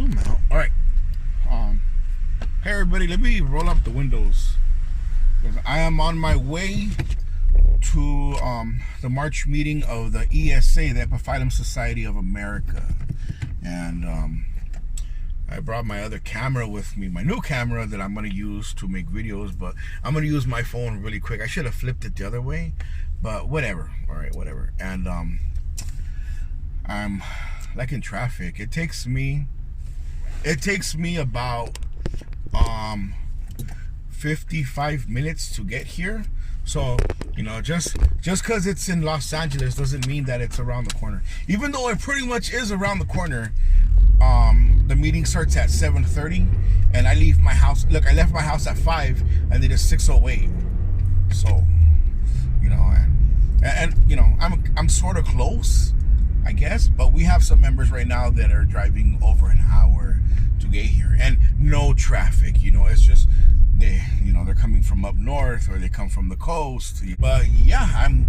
zoom out. All right. Hey everybody, let me roll up the windows because I am on my way to the March meeting of the ESA, the Epiphyllum Society of America, and I brought my other camera with me, my new camera that I'm going to use to make videos, but I'm going to use my phone really quick. I should have flipped it the other way, but whatever. All right, whatever. And I'm like in traffic. It takes me about 55 minutes to get here. So, you know, just because it's in Los Angeles doesn't mean that it's around the corner. Even though it pretty much is around the corner. The meeting starts at 7:30 and I leave my house. Look, I left my house at 5 and it is 6:08. So, you know, and you know, I'm sort of close, I guess, but we have some members right now that are driving over an hour to get here and no traffic. You know, it's just they're coming from up north or they come from the coast. But yeah, I'm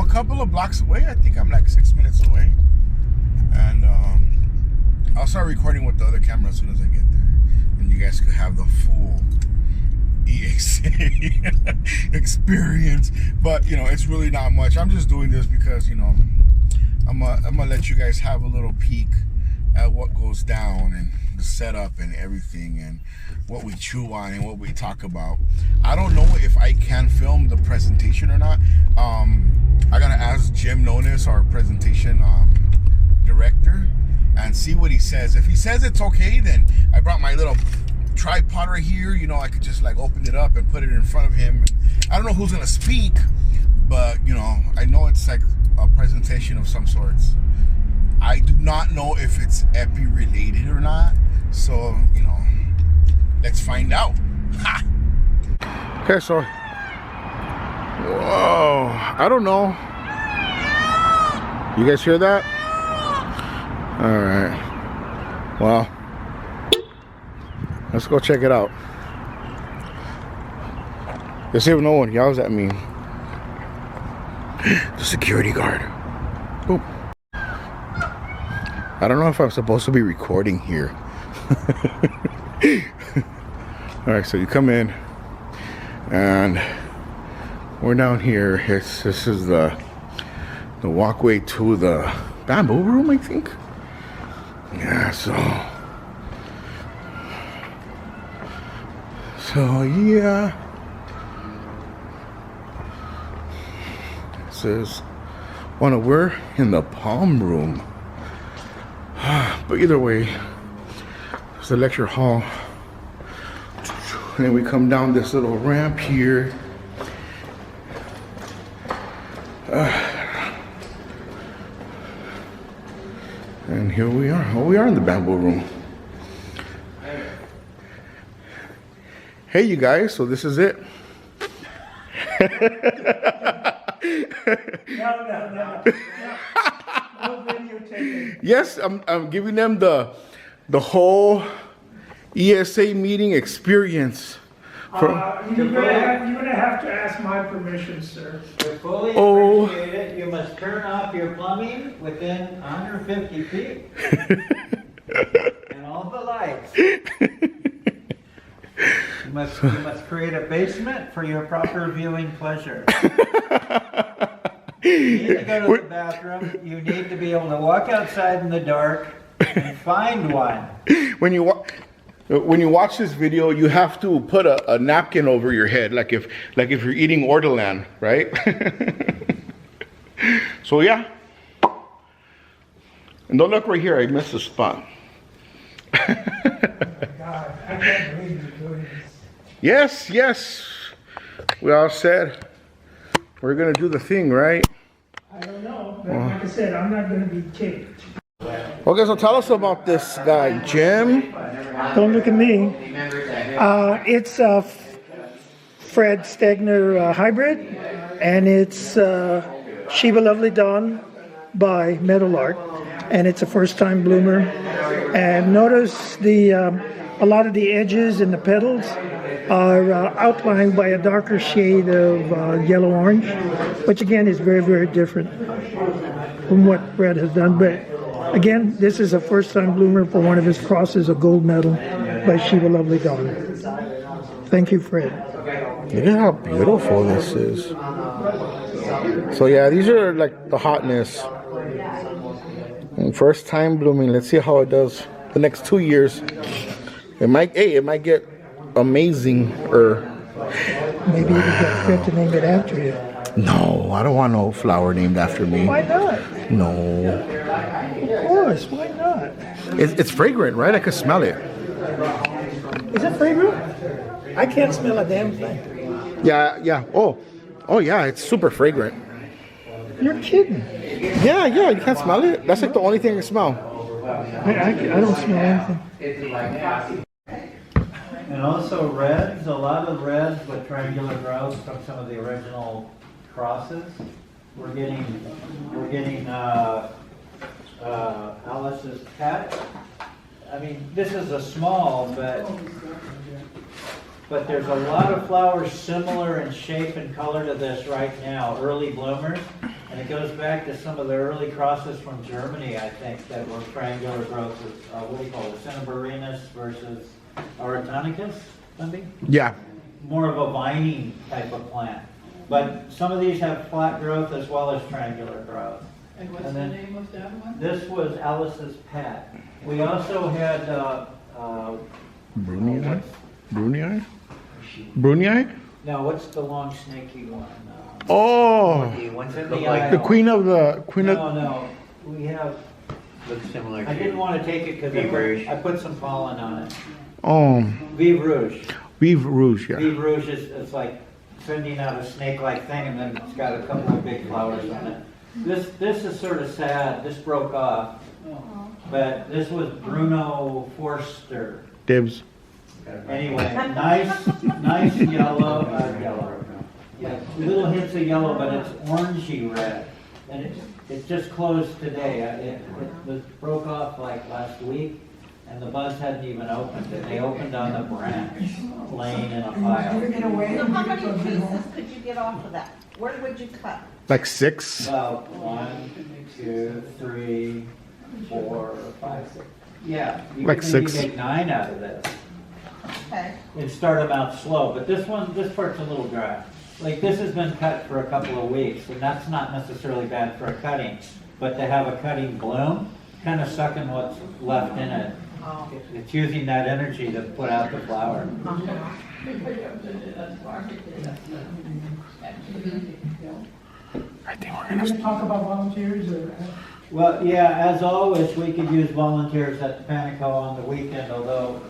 a couple of blocks away. I think I'm like 6 minutes away, and I'll start recording with the other camera as soon as I get there, and you guys could have the full ESA experience. But you know, it's really not much. I'm just doing this because, you know, I'm gonna let you guys have a little peek at what goes down and the setup and everything and what we chew on and what we talk about. I don't know if I can film the presentation or not. I gotta ask Jim Nonis, our presentation director, and see what he says. If he says it's okay, then I brought my little tripod right here. You know, I could just like open it up and put it in front of him. I don't know who's gonna speak, but you know, I know it's like a presentation of some sorts. I do not know if it's epi related or not, so you know, let's find out. Ha! Okay, so whoa, I don't know. You guys hear that? All right. Well, let's go check it out. Let's see if no one yells at me. The security guard. Boop. I don't know if I'm supposed to be recording here. All right, so you come in, and we're down here. This is the walkway to the bamboo room, I think. Yeah, so yeah. It says, we're in the palm room. But either way, it's the lecture hall. And then we come down this little ramp here. And here we are. Oh, we are in the bamboo room. Hey, you guys. So this is it. No videotaping. Yes, I'm giving them the whole ESA meeting experience. You're gonna have to ask my permission, sir. To fully appreciate it, you must turn off your plumbing within 150 feet. And all the lights. You must create a basement for your proper viewing pleasure. You need to go to the bathroom. You need to be able to walk outside in the dark and find one. When you watch this video, you have to put a napkin over your head, like if you're eating ortolan, right? So yeah. And don't look right here. I missed a spot. Oh my God, I can't believe you're doing this. Yes. We all said we're gonna do the thing, right? I don't know, but like I said, I'm not gonna be kicked. Okay, so tell us about this guy, Jim. Don't look at me. It's a Fred Stegner hybrid, and it's Sheba Lovely Dawn by Meadowlark, and it's a first-time bloomer. And notice a lot of the edges and the petals are outlined by a darker shade of yellow-orange, which again is very, very different from what Fred has done. But Again, this is a first-time bloomer for one of his crosses, a gold medal by Shiva Lovely Dawn. Thank you, Fred. Look at how beautiful this is. So yeah, these are like the hotness. And first time blooming. Let's see how it does the next 2 years. It might get amazing. Maybe you get Fred to name it after you. No, I don't want no flower named after me. Why not? No. Of course, why not? It's fragrant, right? I can smell it. Is it fragrant? I can't smell a damn thing. Yeah. Oh yeah, it's super fragrant. You're kidding. Yeah, you can't smell it. That's like the only thing I smell. I don't smell anything. And also reds, a lot of reds with triangular growth from some of the original crosses. We're getting Alice's pet. I mean, this is a small, but there's a lot of flowers similar in shape and color to this right now, early bloomers. And it goes back to some of the early crosses from Germany, I think, that were triangular growth. What do you call it? Cinnabarinus versus Auratonicus, something? Yeah. More of a vining type of plant. But some of these have flat growth as well as triangular growth. And what's the name of that one? This was Alice's pet. We also had Brunei? no, what's the long snaky one? Oh, What's in the the aisle? queen of. No, we have. Looks similar I didn't to want to take it because I put some pollen on it. Vive Rouge. Vive Rouge, yeah. Vive Rouge is it's like sending out a snake-like thing, and then it's got a couple of big flowers on it. This is sort of sad. This broke off, but this was Bruno Forster. Dibs. Anyway, nice yellow. Yeah, little hints of yellow, but it's orangey red, and it just closed today. It broke off like last week, and the buds hadn't even opened. And they opened on the branch, laying in a pile. So how many pieces could you get off of that? Where would you cut? Like 6. About 1, 2, 3, 4, 5, 6. Yeah, you Like could 6. maybe make 9 out of this. Okay. And start them out slow, but this part's a little dry. Like this has been cut for a couple of weeks, and that's not necessarily bad for a cutting, but to have a cutting bloom, kind of sucking what's left in it. It's using that energy to put out the flower. I think we're Are you going to talk about volunteers? Well, yeah, as always, we could use volunteers at the Panico on the weekend, although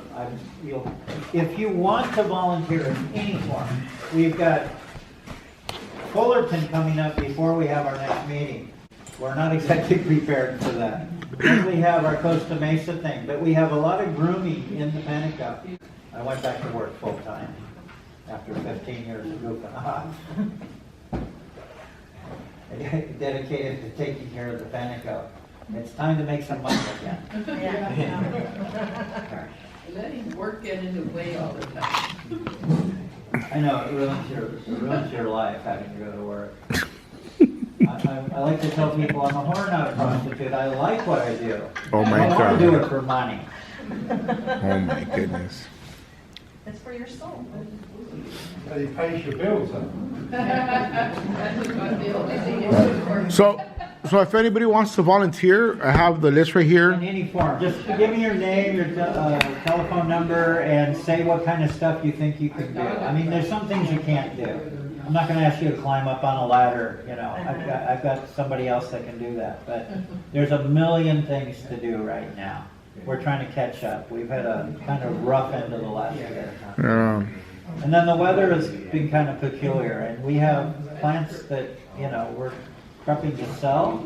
if you want to volunteer in any form, we've got Fullerton coming up before we have our next meeting. We're not exactly prepared for that. Then we have our Costa Mesa thing, but we have a lot of grooming in the Panico. I went back to work full time after 15 years of goofing off. I dedicated to taking care of the Panico. It's time to make some money again. Letting work get in the way all the time. I know, it ruins your life having to go to work. I like to tell people I'm a whore, not a prostitute. I like what I do. Oh my I don't want God. to do it for money. Oh my goodness. It's for your soul. But he pays your bills, huh? That's about the only thing it's good for. So if anybody wants to volunteer, I have the list right In here. any form. Just give me your name, your telephone number, and say what kind of stuff you think you can do. I mean, there's some things you can't do. I'm not going to ask you to climb up on a ladder, you know. I've got somebody else that can do that. But there's a million things to do right now. We're trying to catch up. We've had a kind of rough end of the last year. And then the weather has been kind of peculiar, and we have plants that, you know, we're prepping to sell,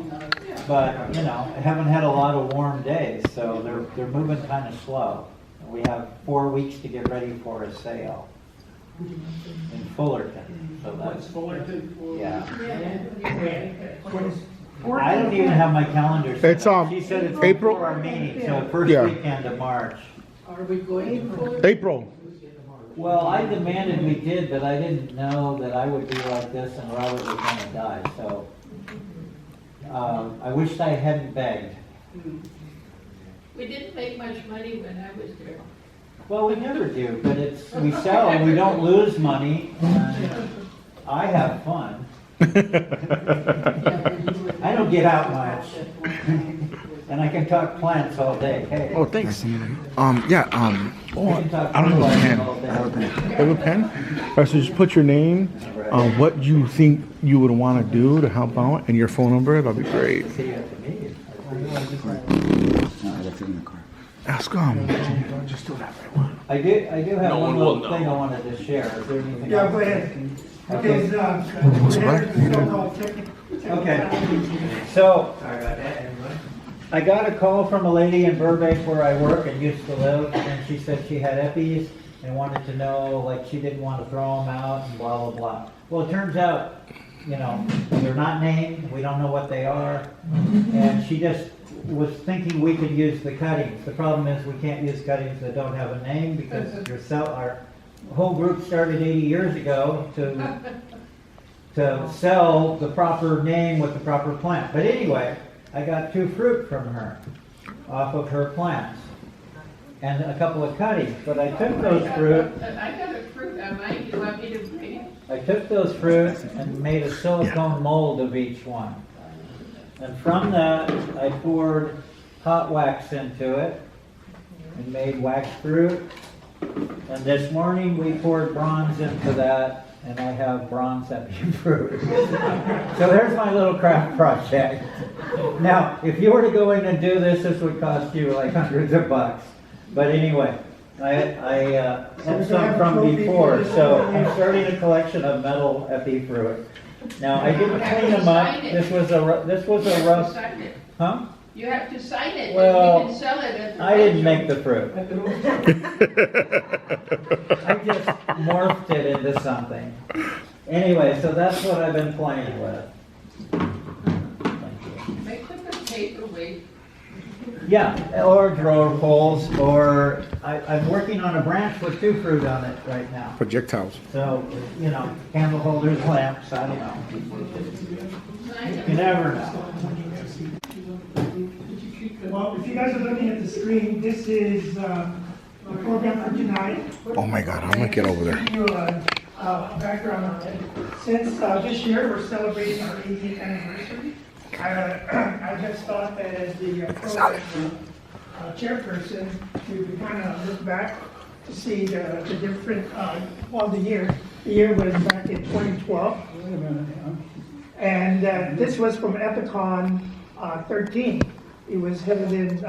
but, you know, haven't had a lot of warm days, so they're moving kind of slow. And we have 4 weeks to get ready for a sale in Fullerton. So that's Fullerton? yeah. I don't even have my calendar set It's, up. She said it's April? before our meeting, so first Yeah. weekend of March. Are we going for? April. Well, I demanded we did, but I didn't know that I would be like this and Robert was going to die. So I wished I hadn't begged. We didn't make much money when I was there. Well, we never do, but we sell and we don't lose money. And I have fun. I don't get out much. And I can talk plants all day. Hey. Oh, thanks. Yeah. I can talk I don't have a pen. all day. Have a pen? All right, so just put your name, what you think you would want to do to help out, and your phone number. That'd be great. Ask just do that right one. I do have one little thing I wanted to share. Is there anything Yeah, else? go ahead. Okay. Because, Okay. So I got a call from a lady in Burbank where I work and used to live, and she said she had Eppies and wanted to know, like, she didn't want to throw them out and blah, blah, blah. Well, it turns out, you know, they're not named, we don't know what they are, and she just was thinking we could use the cuttings. The problem is we can't use cuttings that don't have a name because our whole group started 80 years ago to sell the proper name with the proper plant. But anyway, I got 2 fruit from her off of her plants and a couple of cuttings. But I took those fruit. I got a fruit on mine. You want me to bring it? I took those fruit and made a silicone mold of each one. And from that, I poured hot wax into it and made wax fruit. And this morning we poured bronze into that, and I have bronze epi fruit. So there's my little craft project. Now, if you were to go in and do this, this would cost you like hundreds of bucks. But anyway, I had some from before, so I'm starting a collection of metal epi fruit. Now, I didn't clean them up. This was a rough, Sign it. huh? You have to sign it. Well, We can sell it at the I didn't grocery. make the fruit. I just morphed it into something. Anyway, so that's what I've been playing with. Thank you. Make them a paperweight. Yeah, or drawer pulls, or I'm working on a branch with 2 fruit on it right now. Projectiles. So, you know, candle holders, lamps, I don't know. You never know. well, if you guys are looking at the screen, this is the program for tonight. Oh my God, I'm gonna get over there. Give you a background on it. Since this year we're celebrating our 80th anniversary, I just thought that as the program chairperson, to kind of look back to see the different, the year was back in 2012. And this was from Epicon 13. It was held in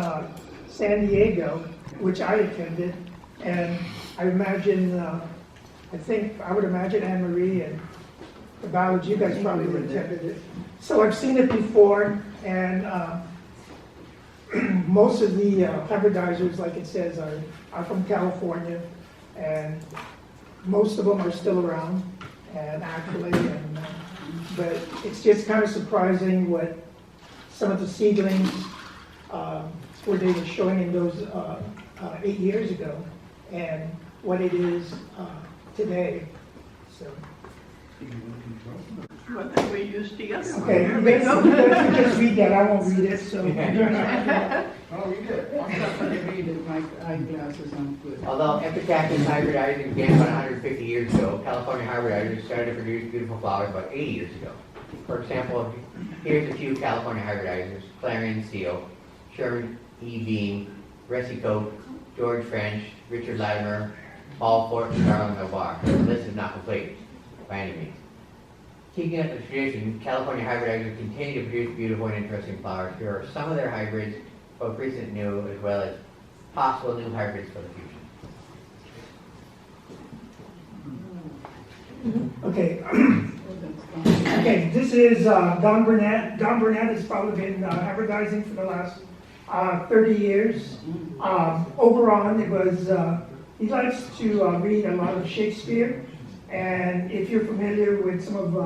San Diego, which I attended, and I imagine, I would imagine Anne Marie and the Ballards, you guys probably attended it. So I've seen it before, and most of the hybridizers, like it says, are from California, and most of them are still around, and actually, but it's just kind of surprising what some of the seedlings where they were showing in those 8 years ago, and what it is today. So. What that we used to get. Okay, you guys can just read that. I won't read it. So. Oh, you did. I'm not going to read it. My eyeglasses aren't good. Although Epicactus hybridizing began about 150 years ago, California hybridizers started to produce beautiful flowers about 80 years ago. For example, here's a few California hybridizers: Clarion Steel, Sherman E. Bean, Resicote, George French, Richard Latimer, Paul Fort, and Darwin Nobar. The list is not complete by any means. Keeping up the tradition, California hybridizers continue to produce beautiful and interesting flowers. Here are some of their hybrids, both recent and new, as well as possible new hybrids for the future. Okay. Okay, this is Don Burnett. Don Burnett has probably been advertising for the last 30 years. Oberon, it was, he likes to read a lot of Shakespeare. And if you're familiar with some of,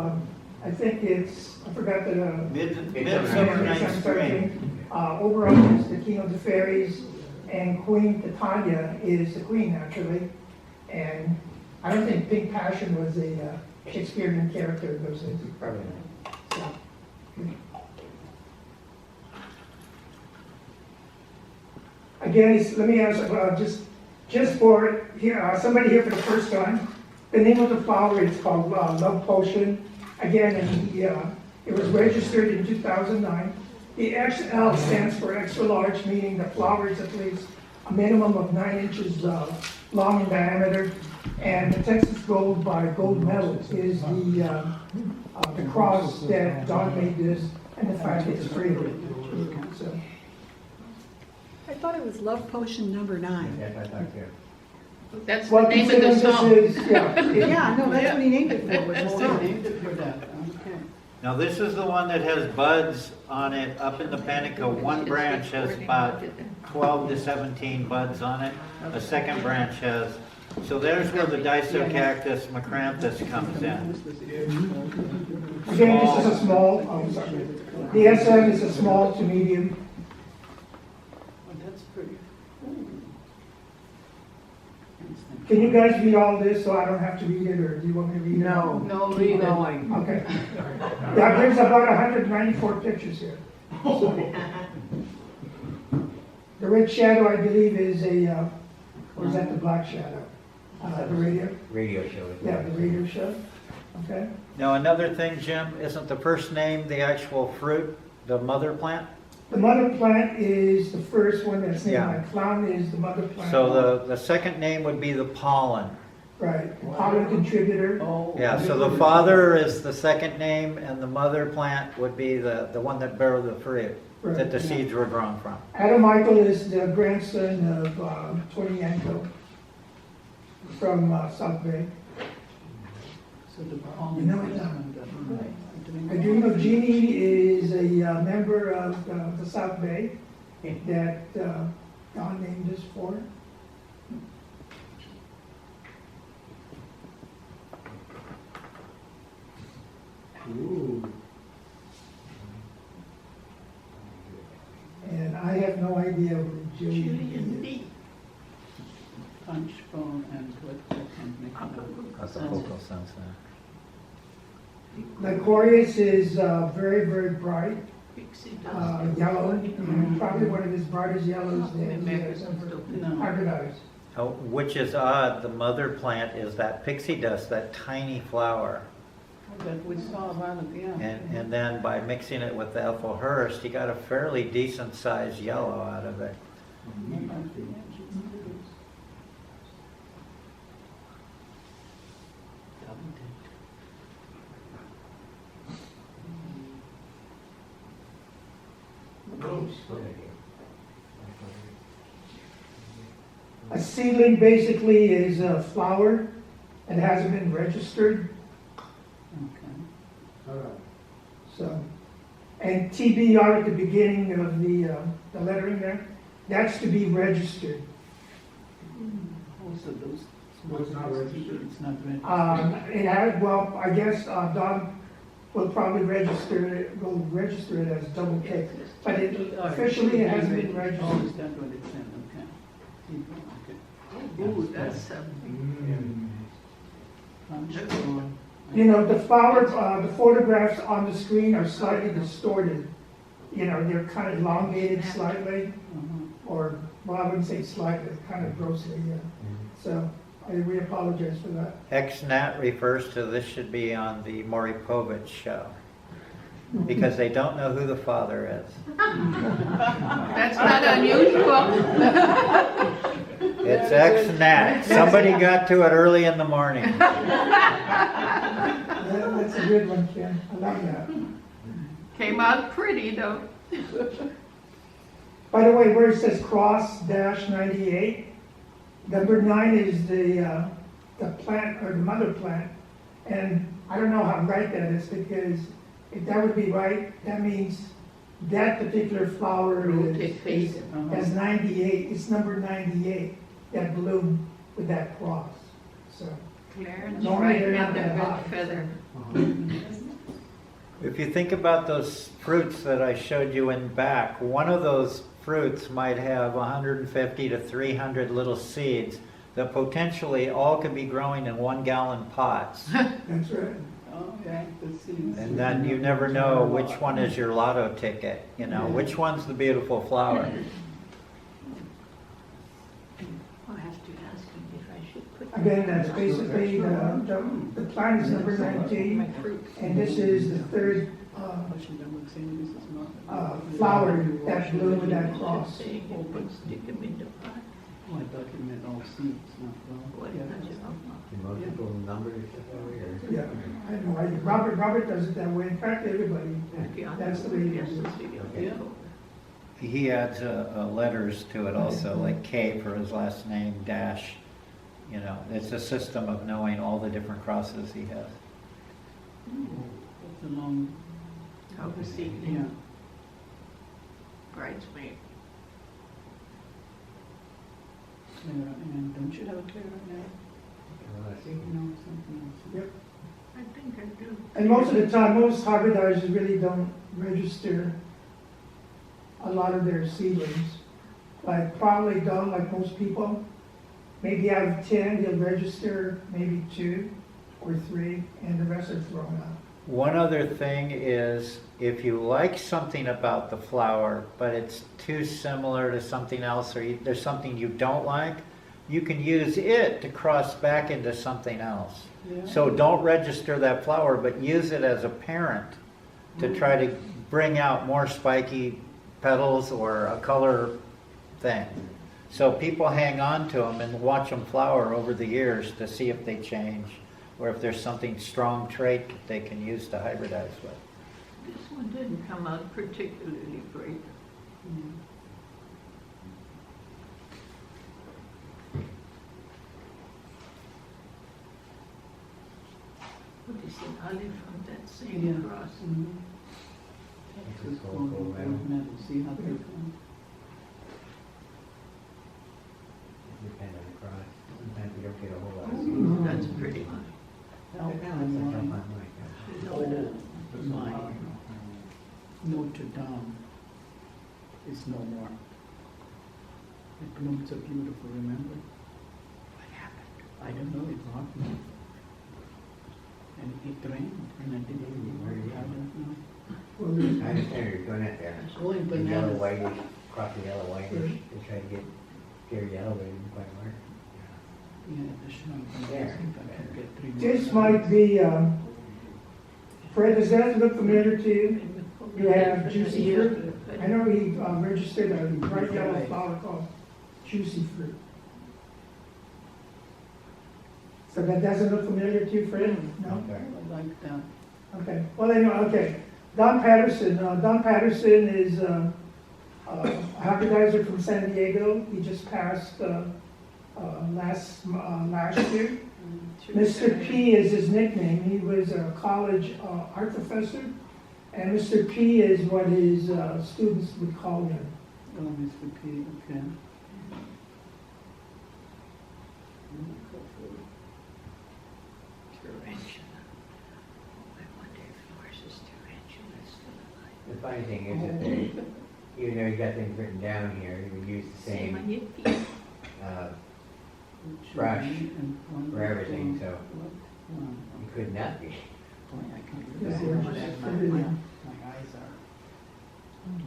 I think it's, I forgot the Midsummer Night's Dream. Oberon is the king of the fairies, and Queen Titania is the queen, actually. And I don't think Pink Passion was a Shakespearean character in those days. Probably not. So, Again, let me ask, just for here, somebody here for the first time, the name of the flower is called Love Potion. Again, it was registered in 2009. The XL stands for extra large, meaning the flower is at least a minimum of 9 inches long in diameter. And the Texas Gold by Gold Medal is the cross that Don made this, and the fact it's free. So, I thought it was Love Potion number 9. Yes, I thought too. That's the well, name of the considering song. this is, Yeah, no, that's what he named it for, was the Oh, song. they named it for that, okay. Now, this is the one that has buds on it up in the panicle. One branch has about 12 to 17 buds on it. A second branch has, so there's where the Disocactus macranthus comes in. again, this is a small, sorry. The SM is a small to medium. Oh, that's pretty. Can you guys read all this so I don't have to read it, or do you want me to read it? No, read it. Okay. Yeah, there's about 194 pictures here. The red shadow, I believe, is or is that the black shadow? The radio? Radio show. Yeah, the radio show. Okay. Now, another thing, Jim, isn't the first name the actual fruit, the mother plant? The mother plant is the first one that's named. Yeah. My clown is the mother plant. So the second name would be the pollen. Right, pollen contributor. Oh. Yeah, so the father is the second name, and the mother plant would be the one that bear the fruit that the seeds were grown from. Adam Michael is the grandson of Tony Yanko from South Bay. So the palm. You know it, I do know Jeannie is a member of the South Bay that Don named this for. And I have no idea what Julian is. Punch bone and what company. That's a vocal sense Lycorius is very, very bright, Pixie dust. yellow, probably one of his brightest yellows that he has ever No. hybridized. Oh, which is odd, the mother plant is that pixie dust, that tiny flower. That we saw a while ago, yeah. And then by mixing it with the Ethelhurst, you got a fairly decent sized yellow out of it. A seedling basically is a flower that hasn't been registered, Okay. so. And TBR at the beginning of the lettering there, that's to be registered. Also those. What's not registered? It's not registered. It had, well, I guess Don will probably register it as double K, but it officially it hasn't been Oh, registered. is that what it said, okay. Ooh, that's, Punch bone. You know, the flower, the photographs on the screen are slightly distorted. You know, they're kind of elongated slightly, or, well, I wouldn't say slightly, kind of grossly, yeah. So, we apologize for that. XNAT refers to this should be on the Maury Povich show. Because they don't know who the father is. that's not unusual. It's XNAT. Somebody got to it early in the morning. That's a good one, Ken. I love that. Came out pretty though. By the way, where it says cross-98, number 9 is the plant, or the mother plant. And I don't know how right that is, because if that would be right, that means that particular flower Rotate face. has 98, it's number 98, that bloom with that cross, so. Clarence Normally right they're not and the that red high. feather. If you think about those fruits that I showed you in back, one of those fruits might have 150 to 300 little seeds that potentially all could be growing in 1-gallon pots. That's right. Oh, yeah, the seeds. And then you never know which one is your lotto ticket, you know, which one's the beautiful flower. Again, that's basically, the plant is number 19, and this is the third flower that blew with that cross. Oh, I thought you meant all seeds, not flowers. Multiple numbers or stuff over here. Yeah, I know, Robert does it that way, in fact, everybody, that's the way he does it. Yeah. He adds letters to it also, like K for his last name, dash. You know, it's a system of knowing all the different crosses he has. It's a long, yeah. Bridesmaid. Clara Ann, don't you have a Clara Ann? No, something else. Yep. I think I do. And most of the time, most hybridizers really don't register a lot of their seedlings. Like probably don't, like most people. Maybe out of 10, they'll register maybe 2 or 3, and the rest are thrown out. One other thing is, if you like something about the flower, but it's too similar to something else, or there's something you don't like, you can use it to cross back into something else. Yeah. So don't register that flower, but use it as a parent to try to bring out more spiky petals or a color thing. So people hang on to them and watch them flower over the years to see if they change, or if there's something strong trait that they can use to hybridize with. This one didn't come out particularly great. What is an olive on that same Yeah. cross? Just call it metal, see how they come. Depend on the cross. Sometimes we don't get a whole lot of seeds. That's pretty much. Alpine Like wine. Wine. Notre Dame is no more. It bloomed so beautiful, remember? What happened? I don't know, it happened. And it rained, and I didn't even worry, I don't know. Well, there's- I understand where you're going at there. Going The yellow bananas. whitish, cross the yellow whitish, to try to get pure yellow, but it didn't quite work. Yeah, the shrub. There. This might be, Fred, does that look familiar to you? You have juicy fruit. I know he registered a bright yellow flower called juicy fruit. So that doesn't look familiar to you, Fred? No? Okay. I like that. Okay, well, anyway, okay. Don Patterson is a hybridizer from San Diego. He just passed last year. Mr. P is his nickname. He was a college art professor, and Mr. P is what his students would call him. Oh, Mr. P, okay. Tarantula. I wonder if yours is tarantula still alive. The funny thing is that they, even though you got things written down here, you would use the Same on same your feet. brush And one, for everything, so one. you could not be. Boy, I can do Yes, that. yes, My yes. eyes are.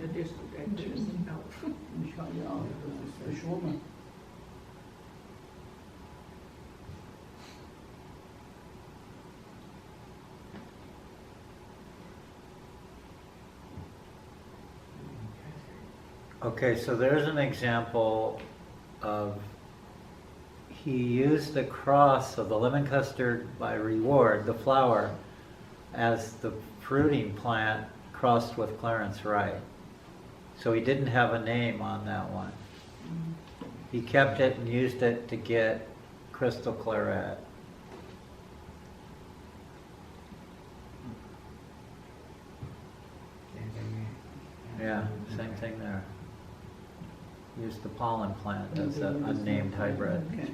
It is the dangerous enough. Inshallah, das ist verschwommen. Okay, so there's an example of, he used the cross of the lemon custard by Reward, the flower, as the fruiting plant crossed with Clarence Wright. So he didn't have a name on that one. He kept it and used it to get Crystal Claret. Same thing there. Yeah, same thing there. Used the pollen plant as an unnamed hybrid. Okay.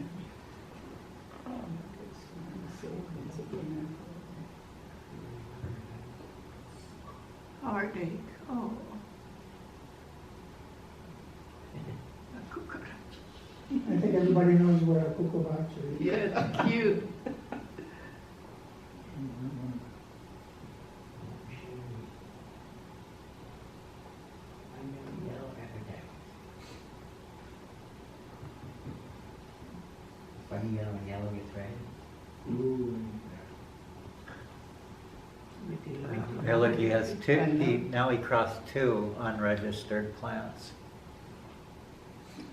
Heartache. Oh. A cucaracha. I think everybody knows what a cucaracha is. Yeah, it's cute. Yellow epidemic. Funny yellow and yellow gets red. Yeah, look, he has two, now he crossed two unregistered plants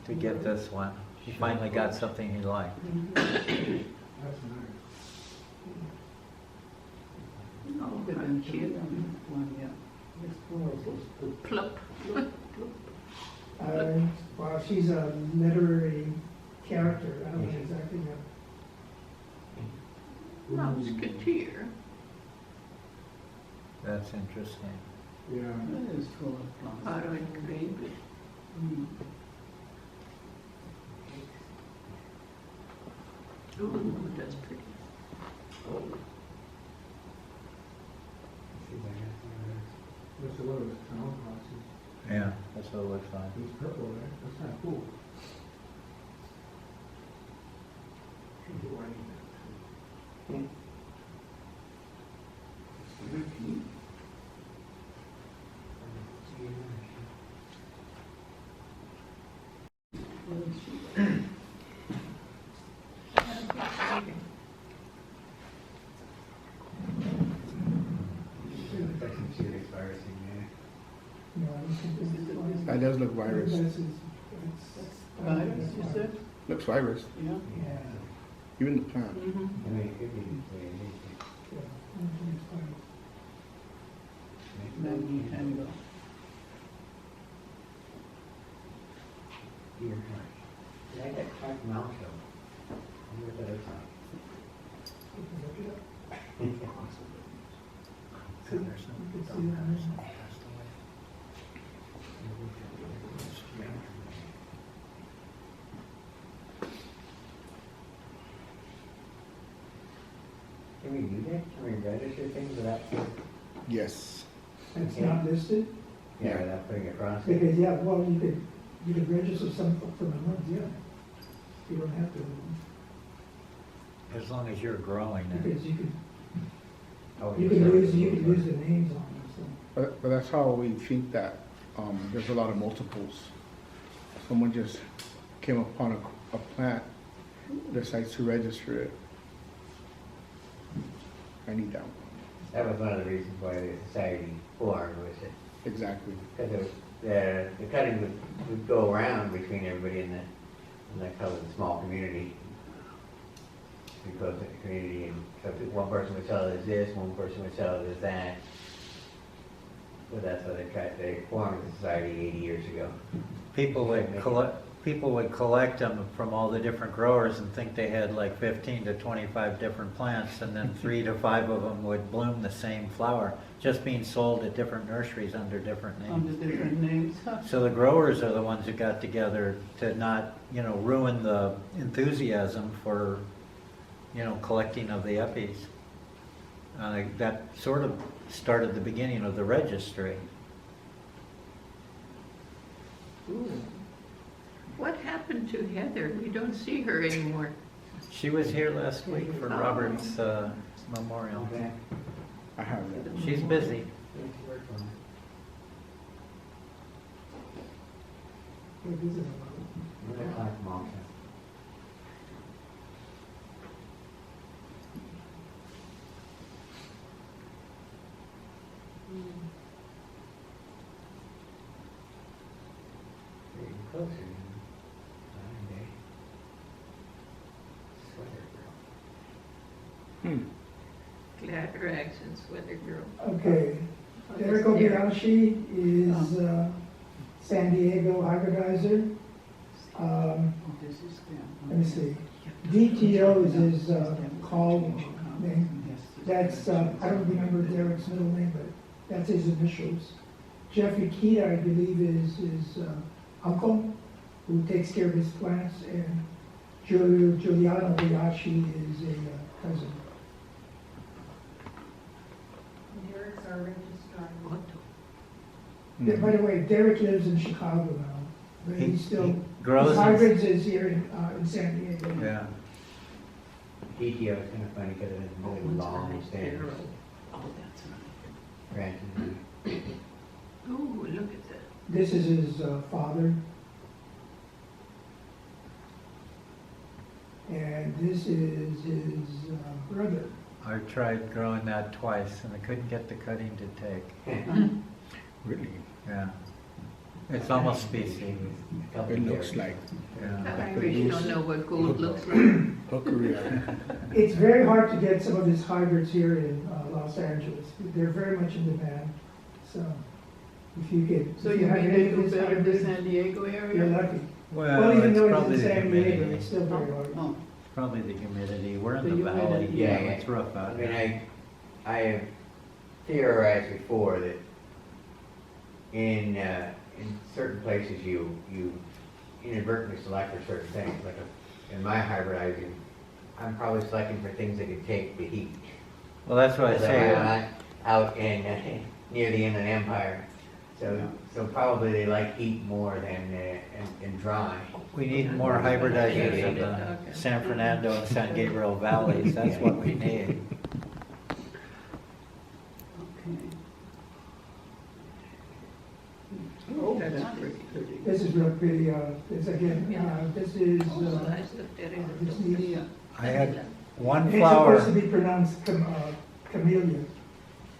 to get this one. He finally got something he liked. That's nice. Oh, But how then cute. one, yeah. Plop. Well, she's a literary character. I don't know exactly how. Musketeer. That's interesting. Yeah. That is full of plants. How to engrave it. Mm. Ooh, that's pretty. That's a lot of town houses. Yeah, that's what it looks like. It's purple, right? That's kind of cool. That's some serious virus in there. No, I don't think this is one. That does look virus. This is- Virus, you said? Looks virus. Yeah. Yeah. Even the plant. Mm-hmm. I mean, it could be the way it is. Yeah, I don't think it's fine. Maggie Handel. Deer heart. Yeah, I got cracked mouth though. I wonder what that looks like. You can look it up. And there's some You can see it on this. passed away. Can we do that? Can we register things without, Yes. It's not listed, yeah, without putting a cross? in? because, yeah, well, you could register some for the month, yeah. You don't have to, As long as you're growing it. because you could, Oh, you your could service use, you rules could are- use the names on them, so. But that's how we think that there's a lot of multiples. Someone just came upon a plant, decides to register it. I need that one. That was one of the reasons why the society formed, was it? Exactly. Because the cutting would go around between everybody in that called the small community. Because of the community, and so one person would sell it as this, one person would sell it as that. But that's how they formed the society 80 years ago. People would collect them from all the different growers and think they had like 15 to 25 different plants, and then 3 to 5 of them would bloom the same flower, just being sold at different nurseries under different Under names. different names. So the growers are the ones who got together to not, ruin the enthusiasm for, collecting of the eppies. That sort of started the beginning of the registry. Ooh. What happened to Heather? We don't see her anymore. She was here last week for Oh. Robert's memorial. Okay. I have that. She's busy. What is it about? Another clock mountain. Getting closer now. Modern day. Sweater girl. Glad rags and sweater girl. Okay, Derek Obiashi is San Diego hybridizer. Oh, this is them. Let me see. DTO is his call name. That's, I don't remember Derek's middle name, but that's his initials. Jeffrey Keita, I believe, is his uncle, who takes care of his plants, and Giuliano Obiashi is a cousin. Derek's our registrar. What? Yeah, by the way, Derek lives in Chicago now, but He- he's still, he grows his in- hybrids is here in San Diego. Yeah. DTO is kind of funny because it has really long stems, Oh, that's right. branches. Ooh, look at that. This is his father. And and this is his brother. I tried growing that twice and I couldn't get the cutting to take. Really? Yeah. It's almost species. It looks like The Yeah. Irish don't know what gold looks like. hookery. It's very hard to get some of his hybrids here in Los Angeles. They're very much in demand. So if you get, So if you have mean any they of do his better in the hybrids, San Diego you're area? lucky. Well, Even it's though it's probably in the San Diego, humidity. it's still very hard. Oh, Probably the humidity. We're in The the valley. humidity. Yeah, It's rough I out mean, here. I have theorized before that in certain places you inadvertently select for certain things. Like in my hybridizing, I'm probably selecting for things that can take the heat. Well, that's what I Because say. I'm out in near the Inland Empire, so probably they like heat more than dry. We need more hybridizers in the San Fernando and San Gabriel valleys. That's what we need. okay. Oh, that's pretty. This is real pretty. This again, this is, Also, I looked at it. this needs, Yeah. I had one it's supposed to flower. be pronounced camellia.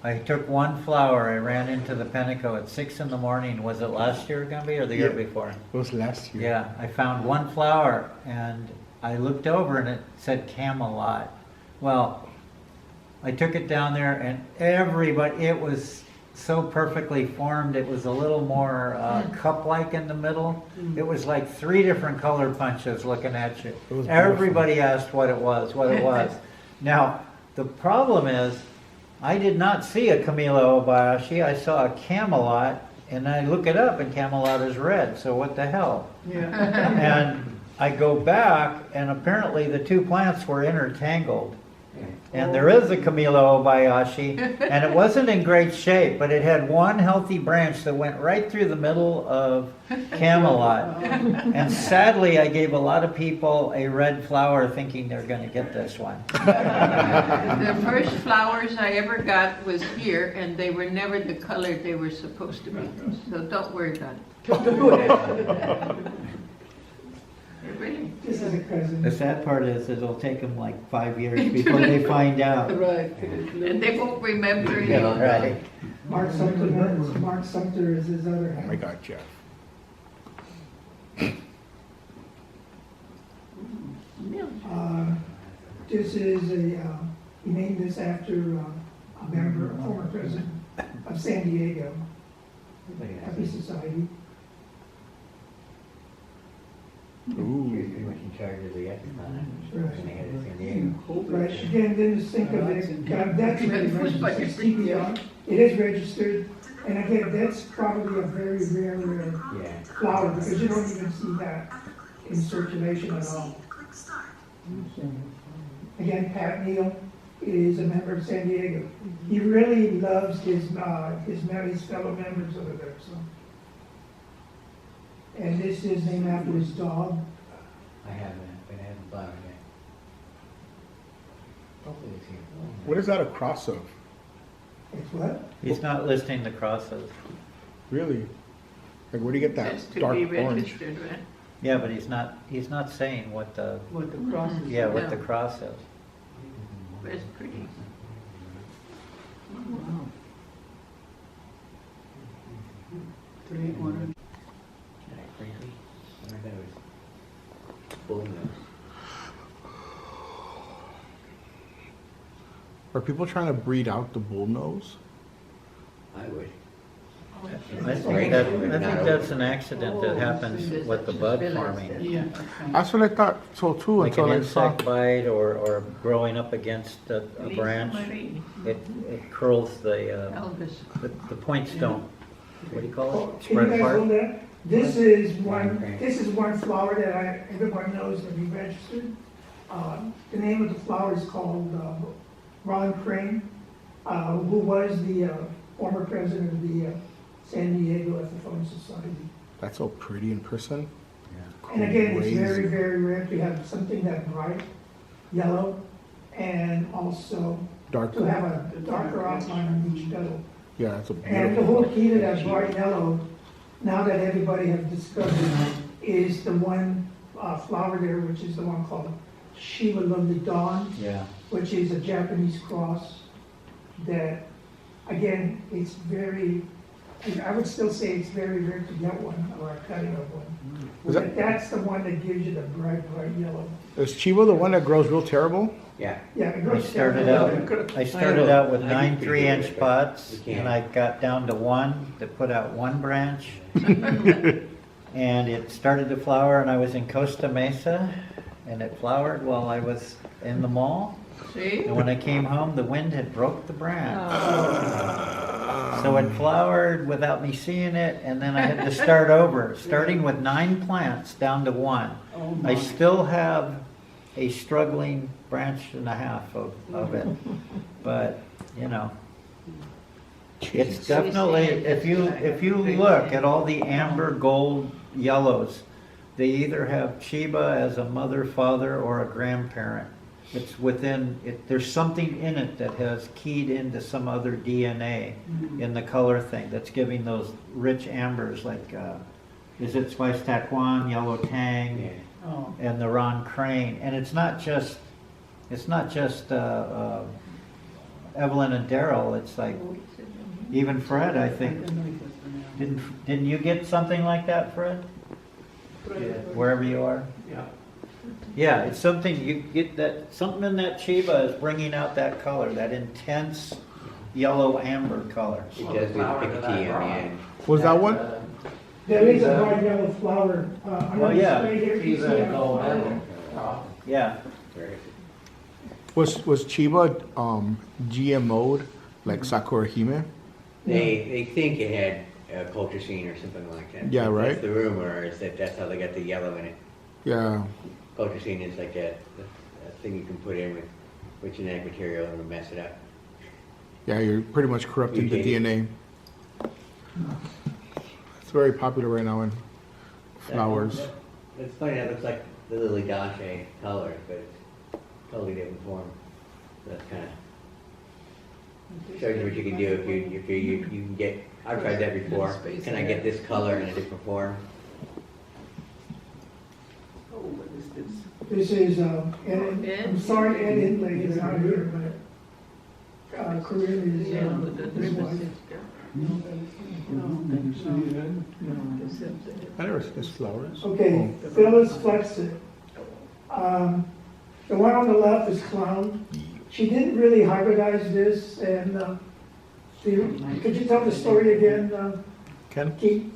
I took one flower. I ran into the Penico at 6 in the morning. Was it last year, Gumby, or the year Yeah. before? It was last year. Yeah, I found one flower and I looked over and it said Camelot. Well, I took it down there and everybody, it was so perfectly formed. It was a little more cup-like in the middle. It was like 3 different color punches looking at you. It was Everybody asked what it was. Now, the problem is, I did not see a Camilo Obayashi. I saw a Camelot, and I look it up, and Camelot is red. So what the hell? Yeah. And I go back, and apparently the 2 plants were intertangled. And there is a Camilo Obayashi, and it wasn't in great shape, but it had one healthy branch that went right through the middle of Camelot. And sadly, I gave a lot of people a red flower thinking they're going to get this one. The first flowers I ever got was here, and they were never the color they were supposed to be. So don't worry about it. Really? This is a cousin. The sad part is it'll take them like 5 years before they find out. Right. And they won't remember you. Yeah, right. Mark Sumter is his other Oh half. my God, Jeff. This is he named this after a member, a former president of San Diego, Epiphyllum Society. He was pretty much in charge of the ethics on it. When they had it in San Diego. Right, again, then just think of it, that's really registered, it's TPR. It is registered, and again, that's probably a very rare Yeah. flower, because you don't even see that in circulation at all. Again, Pat Neal is a member of San Diego. He really loves his fellow members over there, so. And this is named after his dog. I haven't flowered yet. Hopefully it's here. What is that a cross of? It's what? He's not listing the crosses. Really? Like, where do you get that Just to dark be orange? registered, right? Yeah, but he's not saying what the, What the cross is. what the cross is. But it's pretty. Wow. 300. Crazy. I thought it was bull nose. Are people trying to breed out the bullnose? I would. I think that's an accident that happens with the bud farming. Yeah. That's what I thought so too Like an until I saw. insect bite or growing up against a branch, Marie, it curls the Elvis. points don't, what do you call Oh, it? can you Spread guys apart? hold that? This is one flower that everyone knows that we registered. The name of the flower is called Ron Crane, who was the former president of the San Diego Epiphyllum Society. That's so pretty in person. And again, it's Crazy. very, very rare to have something that bright yellow and also Dark. to have a darker outline on each petal. Yeah, that's a And the beautiful. whole key to that bright yellow, now that everybody has discovered, is the one flower there, which is the one called Shiva Lovely Dawn, Yeah. which is a Japanese cross that, again, it's very, I would still say it's very rare to get one or a cutting of one. Is that- But that's the one that gives you the bright yellow. Is Chivo the one that grows real terrible? Yeah. Yeah, it I grows started terrible. out, I started out with I do 9 pretty 3-inch good, but pots, you can't. and I got down to one that put out one branch. And it started to flower, and I was in Costa Mesa, and it flowered while I was in the mall. See? And when I came home, the wind had broke the branch. So it flowered without me seeing it, and then I had to start over, starting with 9 plants down to 1. Oh I my. still have a struggling branch and a half of it, but, you know. It's definitely, if you look at all the amber, gold, yellows, they either have Chiba as a mother, father, or a grandparent. It's within, there's something in it that has keyed into some other DNA in the color thing that's giving those rich ambers like, is it Spice Taquan, Yellow Tang, Yeah. Oh, and the Ron Crane. And it's not just Evelyn and Daryl, it's like, even Fred, I think. Didn't you get something like that, Fred? Wherever you are? yeah. Yeah, it's something, you get that, something in that Chiba is bringing out that color, that intense yellow amber color. It does do the picotee in the end. Was that one? There is a bright yellow flower. Oh, yeah. Right here, you see it? Yeah, Was Chiba GMO'd like Sakura Hime? They think it had colchicine or something like that. Yeah, right. That's the rumor, is that that's how they got the yellow in it. Yeah. Colchicine is like a thing you can put in with genetic material and it'll mess it up. Yeah, you're pretty much corrupting the Mutated. DNA. It's very popular right now in flowers. It's funny, that looks like the Lily Dache color, but it's totally different form. So that's kind of shows you what you can do if you can get. I've tried that before. Can I get this color in a different form? Oh, what is this? This is, Ed, I'm sorry Ed Inley is not here, but Korea is his wife. I never see this flowers. Okay, Phyllis Flexit. The one on the left is Clown. She didn't really hybridize this, and could you tell the story again, Ken? Keith?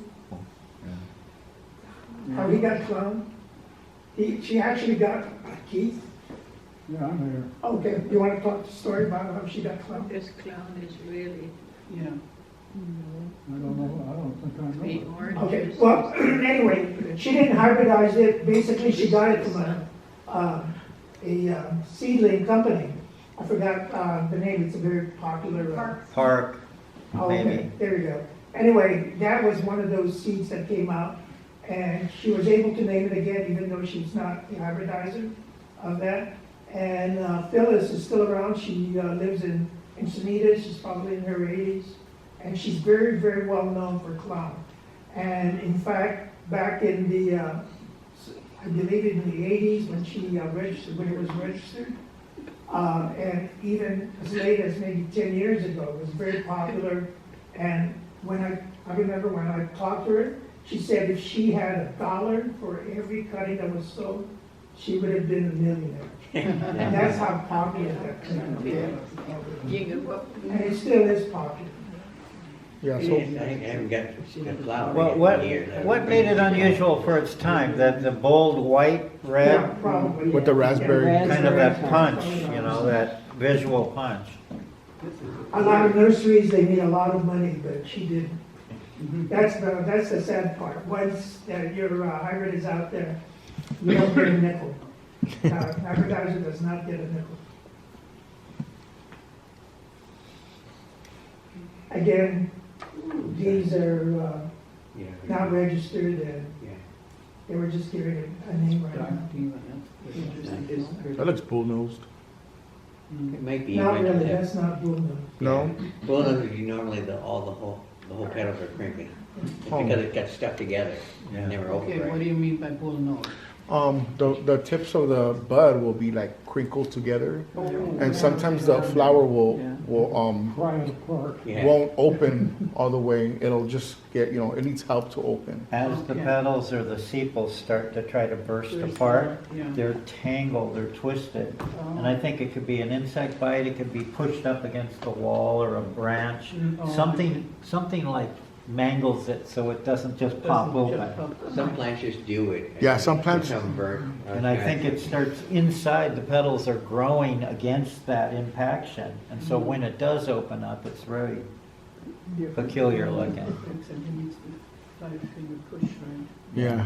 How he got Clown? She actually got Keith. Yeah, I'm here. Okay, you want to talk the story about how she got Clown? This clown is really Yeah. I don't know, I don't think I the know. orange. Okay, well, anyway, she didn't hybridize it. Basically, she got it from a seedling company. I forgot the name. It's a very popular. Park, Oh, okay, maybe. there we go. Anyway, that was one of those seeds that came out, and she was able to name it again, even though she's not the hybridizer of that. And Phyllis is still around. She lives in Encinitas. She's probably in her 80s, and she's very, very well known for clown. And in fact, back in the, I believe in the 80s when she registered, when it was registered, and even as late as maybe 10 years ago, it was very popular. And when I remember when I talked to her, she said if she had $1 for every cutting that was sold, she would have been a millionaire. And that's how popular that cutting was. And it still is popular. Yeah, I so haven't got a flower Well, in years. what made it unusual for its time? The bold white, Yeah, red, probably. with the raspberry. kind of that punch, you know, that visual punch. A lot of nurseries, they need a lot of money, but she didn't. That's the sad part. Once your hybrid is out there, you don't get a nickel. Hybridizer does not get a nickel. Again, these are Yeah. not registered, and Yeah. they were just giving it a name right now. That looks bull-nosed. It might be. Not you really, mentioned that. that's not bull. No? Well, no, you normally the whole petals are crinkly. It's Oh. because it got stuck together Yeah. and they were Okay, what do overripe. you mean by bull nose? The tips of the bud will be like crinkled together, and sometimes the flower will Yeah. won't open all the way. It'll just get, it needs help to open. As the petals or the sepals start to try to burst apart, they're tangled, they're twisted. And I think it could be an insect bite, it could be pushed up against the wall or a branch. Something like mangles it so it doesn't just pop open. Some plants just do it. Yeah, some plants- Some burnt. And I think it starts inside, the petals are growing against that impaction. And so when it does open up, it's very peculiar looking. It's against the 5-finger push, right? Yeah.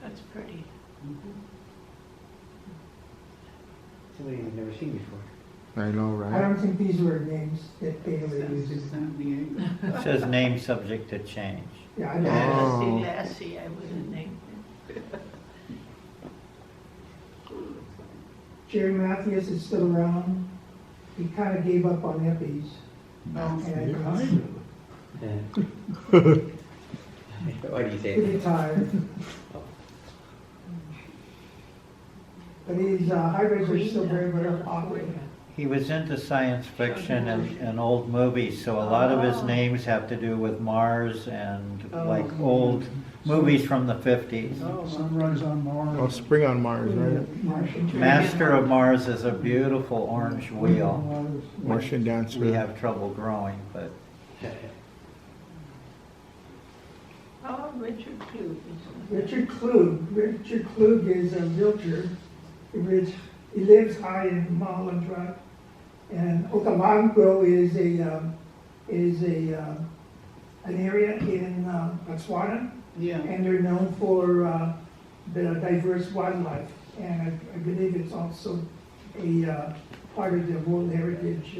That's pretty. Somebody I've never seen before. I know, I right? don't think these were names that Bailey San uses. Diego. It says name subject to change. Yeah, I know. Oh. Lassie, I wasn't named. Jerry Matthews is still around. He kind of gave up on Eppies. Why do you say Pretty that? tired. But his hybrids are still very, very popular. He was into science fiction and old movies, so a lot of his names have to do with Mars and like old movies from the 50s. Sunrise on Oh, Mars. Spring on Mars, right? Master of Mars is a beautiful orange wheel. Martian Dancer. We have trouble growing, but Oh, Richard Klug. Richard Klug is a realtor. He lives high in Mulholland Drive. And Okavango is an area in Botswana, Yeah. and they're known for the diverse wildlife. And I believe it's also a part of the World Heritage,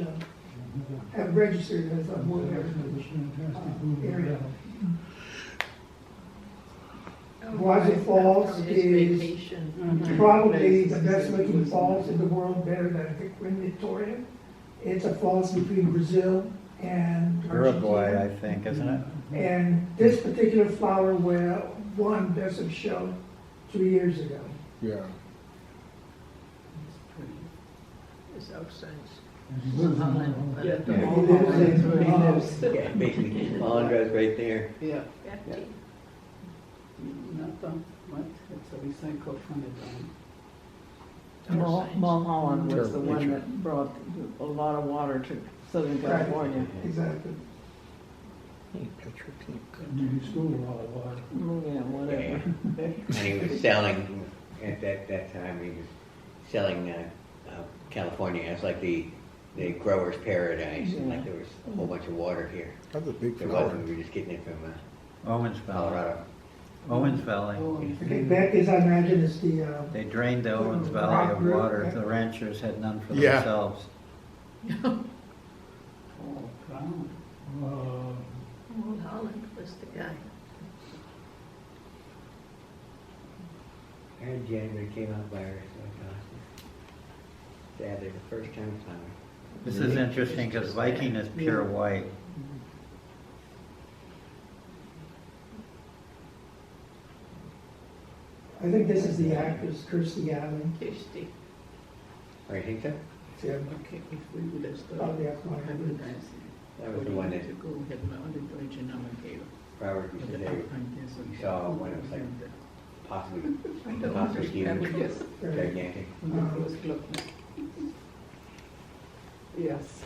registered as a World Heritage area. Guaza Falls His is vacation. probably the best looking falls in the world, better than Queen Victoria. It's a falls between Brazil and Uruguay, I Argentina. think, isn't it? And this particular flower won Best of Show 2 years ago. Yeah. His absence. He lives in, Yeah, basically, Mulholland Drive's right there. Yeah. Betty. Not the, what? It's a recycled from it. Mulholland was the one Nature. that brought a lot of water to Southern California. exactly. Petra pink. You stole a lot of water. Yeah, whatever. And he was selling, at that time, he was selling California as like the grower's paradise. And like there was a whole bunch of water here. That's a big There flower. wasn't, we were just getting it from Owens Valley. Colorado. Owens Valley. Okay, Beck is, I imagine, is the, They drained the Owens Valley of water. The ranchers had none for Yeah. themselves. Oh, crown. Old Holland was the guy. I heard January came out virus, sadly, the first time flowering. This is interesting because Viking is pure white. I think this is the actress, Kirstie Alley. Tasty. Oh, you think so? Yeah, Okay, if we would have started Probably that's why I did. hybridizing. That was the one that To go ahead and audit genomic Robert used to say, you saw when it was like possibly huge, gigantic. Yes.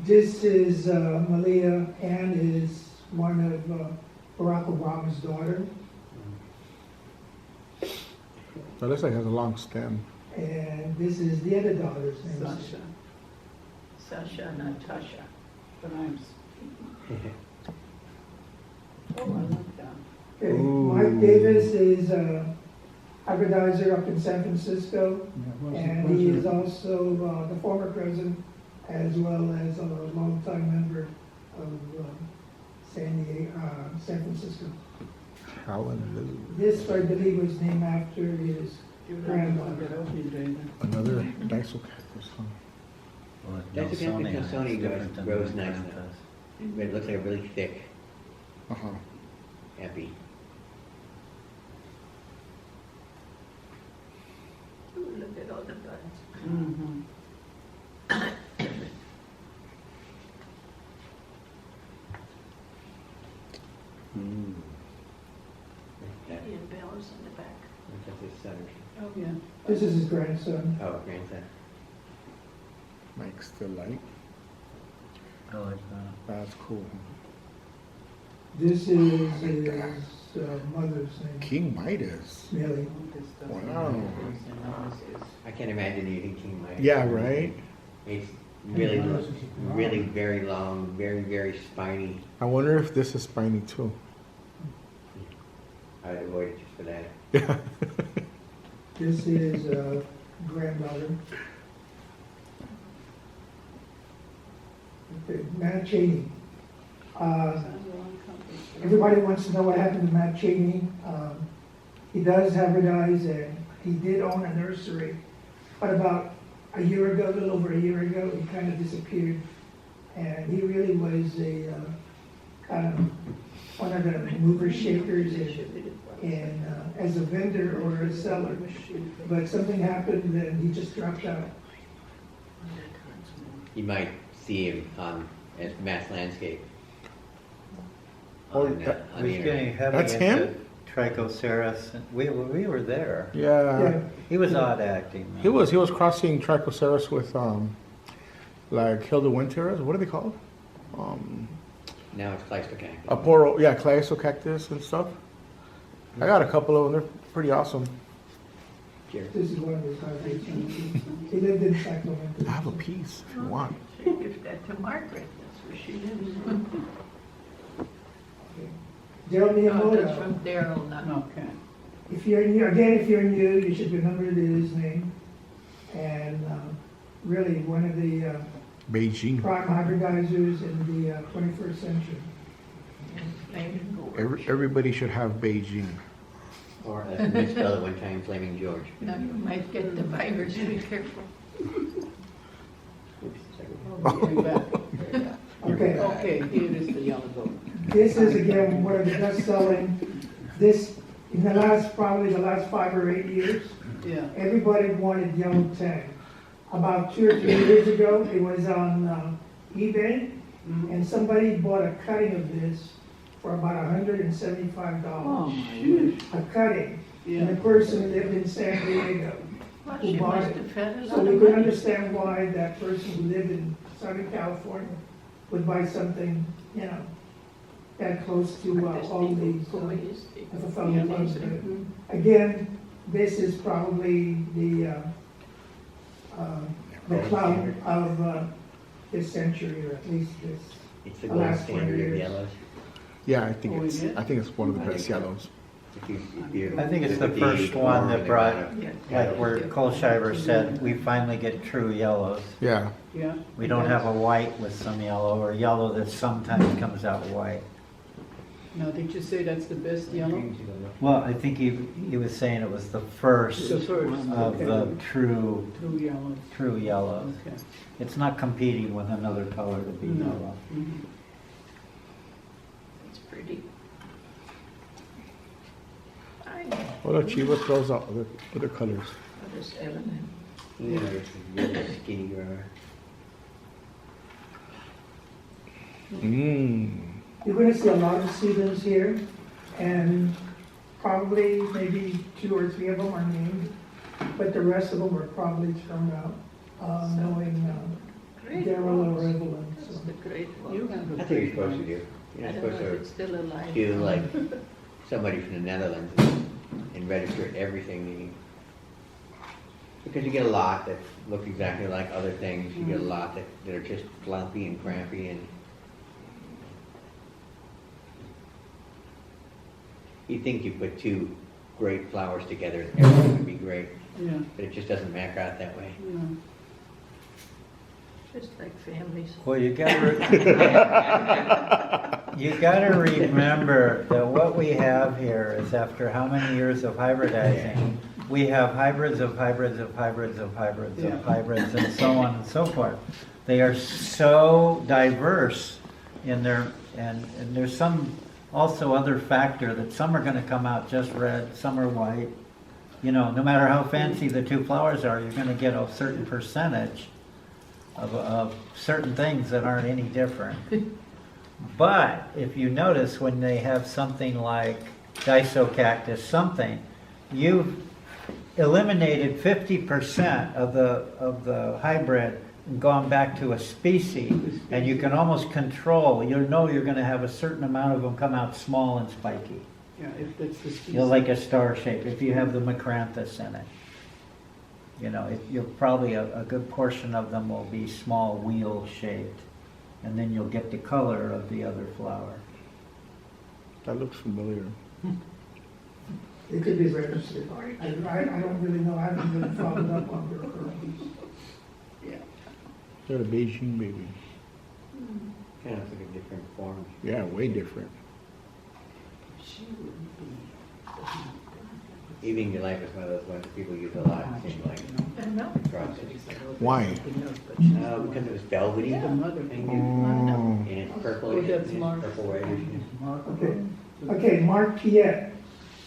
This is Malia. Ann is one of Barack Obama's daughter. That looks like it has a long stem. And this is the other daughter's name. Sasha. Sasha, Natasha. Rhymes. Oh, I like that. Okay, Ooh. Mike Davis is a hybridizer up in San Francisco, and he is also the former president as well as a longtime member of San Francisco. Hallelujah. This, I believe, was named after his grandmother. Another Dysocactus, huh? Well, That's Nelsoni a is Nelsoni different than grows the nice Grant now. does. But it looks like a really thick. Uh-huh. Epi. Ooh, look at all the buds. Mhm. Mm. Yeah. And bells in the back. That's his son. Oh, yeah. This is his grandson. Oh, grandson. Mike's still light. I like that. That's cool. This is his mother's name, King Midas. Millie. Wow. I can't imagine eating king mice. Yeah, right? It's really, really very long, very, very spiny. I wonder if this is spiny too. I'd avoid it just for that. Yeah. This is granddaughter. Okay, Matt Cheney. Everybody wants to know what happened to Matt Cheney. He does hybridize, and he did own a nursery. But about a year ago, a little over a year ago, he kind of disappeared. And he really was a kind of one of the movers, shakers, and as a vendor or a seller. But something happened, and he just dropped out. You might see him on as Mass Landscape. Oh, On, that- on the He's internet. getting heavy That's into him? Trichoceras. We were there. Yeah. He was odd acting. He was crossing Trichoceras with like Hilda Winteras. What are they called? Now it's Pleistocactus. Aporo, yeah, Cleistocactus and stuff. I got a couple of them. They're pretty awesome. Cheers. This is one of his hybrids. He lived in Sacramento. I have a piece if you want. Should give that to Margaret, that's where she lives. Jeremy Oh, that's from Yamamoto. Daryl now. Okay. If you're new, again, if you're new, you should remember his name. And really one of the Beijing. prime hybridizers in the 21st century. Everybody should have Beijing. Or as misspelled at one time, Flaming George. Now you might get the virus, be careful. Oops, sorry. Okay, back. Okay, Okay, here is the yellow book. this is again one of the best-selling. This in probably the last 5 or 8 years. Yeah. Everybody wanted yellow tang. About 2 or 3 years ago, it was on eBay, and somebody bought a cutting of this for about $175. Oh, my goodness. A cutting, and Yeah. the person lived in San Diego. Well, Who she bought must it? have had a So lot we of could money. understand why that person who lived in Southern California would buy something, you know, that close to all these Epiphyllum clubs. Again, this is probably the clown of this century, or at least this. It's the The gold last 20 standard of years. yellows. Yeah, I think Oh, it's is it? one of the I best think so. yellows. If you I think it's look the at first 84 one and that the brought, amount of like where Kohlschreiber said, we finally get true yellows. Yeah. Yeah. We don't have a white with some yellow, or yellow that sometimes comes out white. Now, did you say that's the best yellow? Well, I think he was saying it was the first The first, of okay. the true True yellow. yellows. Okay. It's not competing with another color to be No. yellow. Mhm. It's pretty. I Well, look, Chiva throws out other colors. what is Ellen? You're the skinny grower. Mmm. You're going to see a lot of seedlings here, and probably maybe 2 or 3 of them are named, but the rest of them were probably thrown out, knowing Great Daryl or ones. Evelyn. That's So. the great You one. have a That's what you're great supposed to one. do. You're I not don't know supposed if it's still alive. to do like somebody from the Netherlands and register everything you need. Because you get a lot that look exactly like other things. You get a lot that are just flumpy and crampy and you'd think you put 2 great flowers together, everything would be great, Yeah, but it just doesn't map out that way. yeah. Just like families. Well, you gotta remember that what we have here is after how many years of hybridizing, we have hybrids of hybrids of hybrids of hybrids Yeah. of hybrids and so on and so forth. They are so diverse in their, and there's some also other factor that some are gonna come out just red, some are white. You know, no matter how fancy the two flowers are, you're gonna get a certain percentage of certain things that aren't any different. But if you notice when they have something like Disocactus something, you've eliminated 50% of the hybrid and gone back to a species, and you can almost control, you know you're going to have a certain amount of them come out small and spiky. Yeah, if that's the species. You'll like a star shape if you have the macranthus in it. You know, you'll probably, a good portion of them will be small wheel shaped, and then you'll get the color of the other flower. That looks familiar. It could be registered. I don't really know. I haven't really followed up on their current. Yeah. They're a Beijing baby. Kind of like a different form. Yeah, way different. She would be. Evening Delight is one of those ones people use a lot, it seems like. I know. Across it. Why? Because it was velvety The mother. Oh. and it's purple, Oh, that's it's Mark. purple reddish. Okay. Okay, Mark Piet.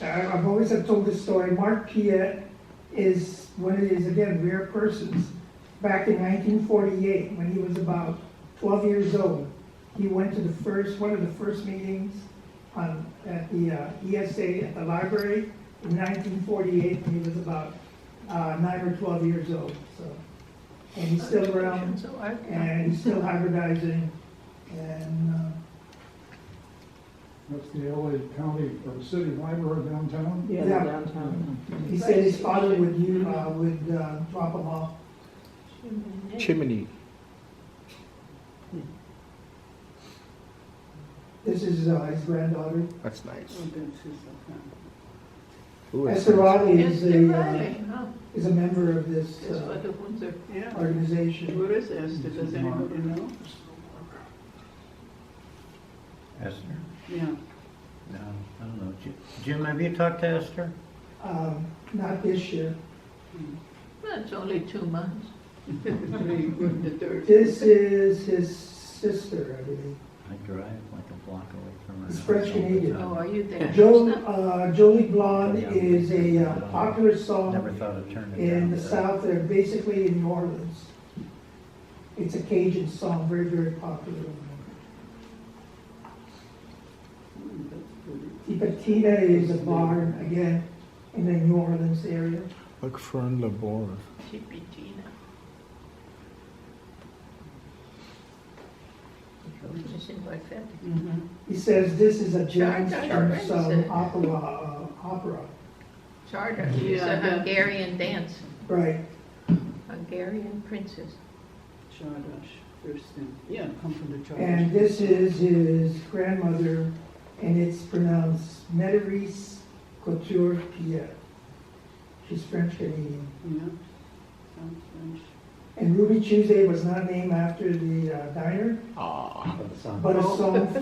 I've always have told this story. Mark Piet is one of these, again, rare persons. Back in 1948, when he was about 12 years old, he went to one of the first meetings at the ESA at the library in 1948 when he was about 9 or 12 years old. So, and he's still around, and he's still hybridizing, and That's the LA County or City Library downtown. Yeah, Yeah. downtown. he said his father would drop him off. Chimney. This is his granddaughter. That's nice. Oh, that's his, Ooh, that's Esther nice. Riley Yes, is they're Riley, huh? a member of this That's what the ones are. Yeah. organization. Where is Esther? Does anybody know? Esther? Yeah. No, I don't know. Jim, have you talked to Esther? Not this year. That's only 2 months. Three, good, the third. This is his sister, I believe. I drive like a block away from her. It's house French all the Canadian. time. Oh, are you there? Jolie Blonde is a popular Never song thought of turning in down the South, they're basically in New Orleans. It's a Cajun song, very, very popular. Tipatina is a bar, again, in the New Orleans area. Like Fern Labor. Tipitina. Just in my family. Mm-hmm. He says this is a jazz Charter, from some opera. Charter is Yeah, a that- Hungarian dance. Right. Hungarian princess. Chardash, first name. Yeah, come from the Chardash. And this is his grandmother, and it's pronounced Médérice Couture Pierre. She's French Canadian. Yeah, sounds French. And Ruby Tuesday was not named after the diner, Ah. Of the song. but a song from The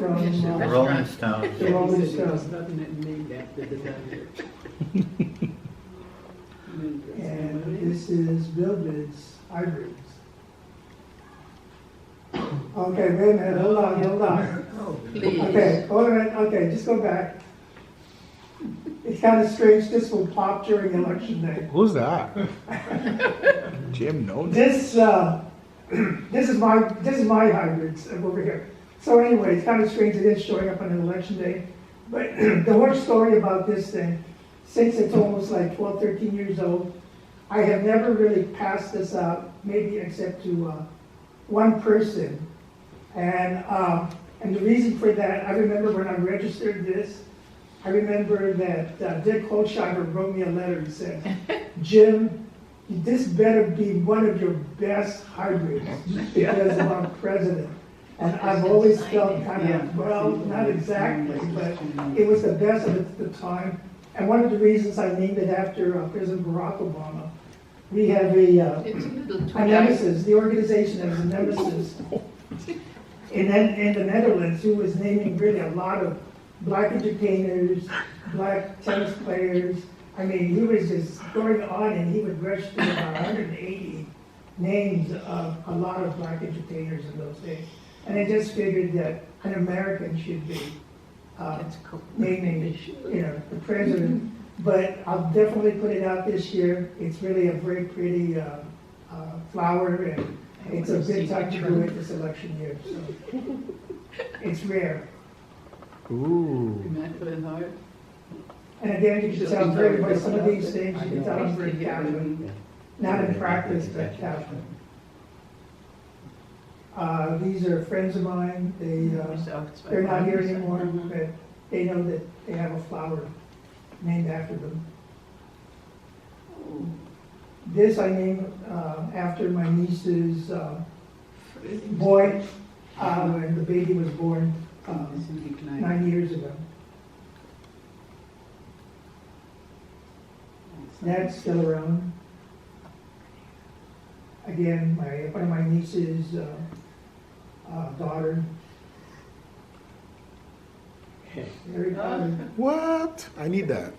Rolling Stones. The Rolling He said there was Stones. nothing that named after the doctor. And this is Billbrid's Hybrids. Okay, wait a minute, hold on. Oh, please. Okay, hold on, okay, just go back. It's kind of strange, this will pop during election day. Who's that? Jim knows. This is my hybrids over here. So anyway, it's kind of strange it is showing up on an election day. But the whole story about this thing, since it's almost like 12, 13 years old, I have never really passed this out, maybe except to one person. And the reason for that, I remember when I registered this, I remember that Dick Holzheimer wrote me a letter and said, Jim, this better be one of your best hybrids because I'm president. And I've always felt kind of, well, not exactly, but it was the best of it at the time. And one of the reasons I named it after President Barack Obama, we have It's a little too a nemesis, the organization has a nemesis in the Netherlands who was naming really a lot of black entertainers, black tennis players. I mean, he was just going on and he would rush through about 180 names of a lot of black entertainers in those days. And I just figured that an American should be It's cool. naming, the president. But I'll definitely put it out this year. It's really a very pretty flower, and it's a good time to do it this election year. So it's rare. Ooh. Immaculate Heart. And again, you can tell very by some of these things, you can tell I'm very Catholic. Not in practice, but Catholic. These are friends of mine. They're not here anymore, but they know that they have a flower named after them. This I named after my niece's boy, and the baby was born 9 years ago. That's still around. Again, one of my niece's daughter. Very proud. What? I need that.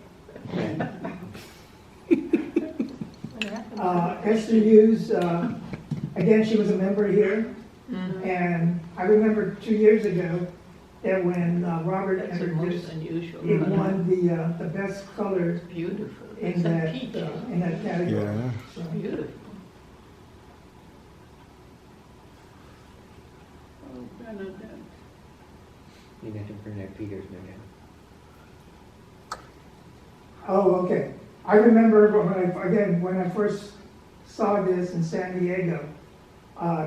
Esther Hughes, again, she was a member here. And I remember 2 years ago that when Robert That's the entered most this, unusual. it won the best color Beautiful. in It's a that peach. category. Yeah. So, Beautiful. Oh, Bernadette. You got to Bernadette Peters, no doubt. oh, okay. I remember when I first saw this in San Diego,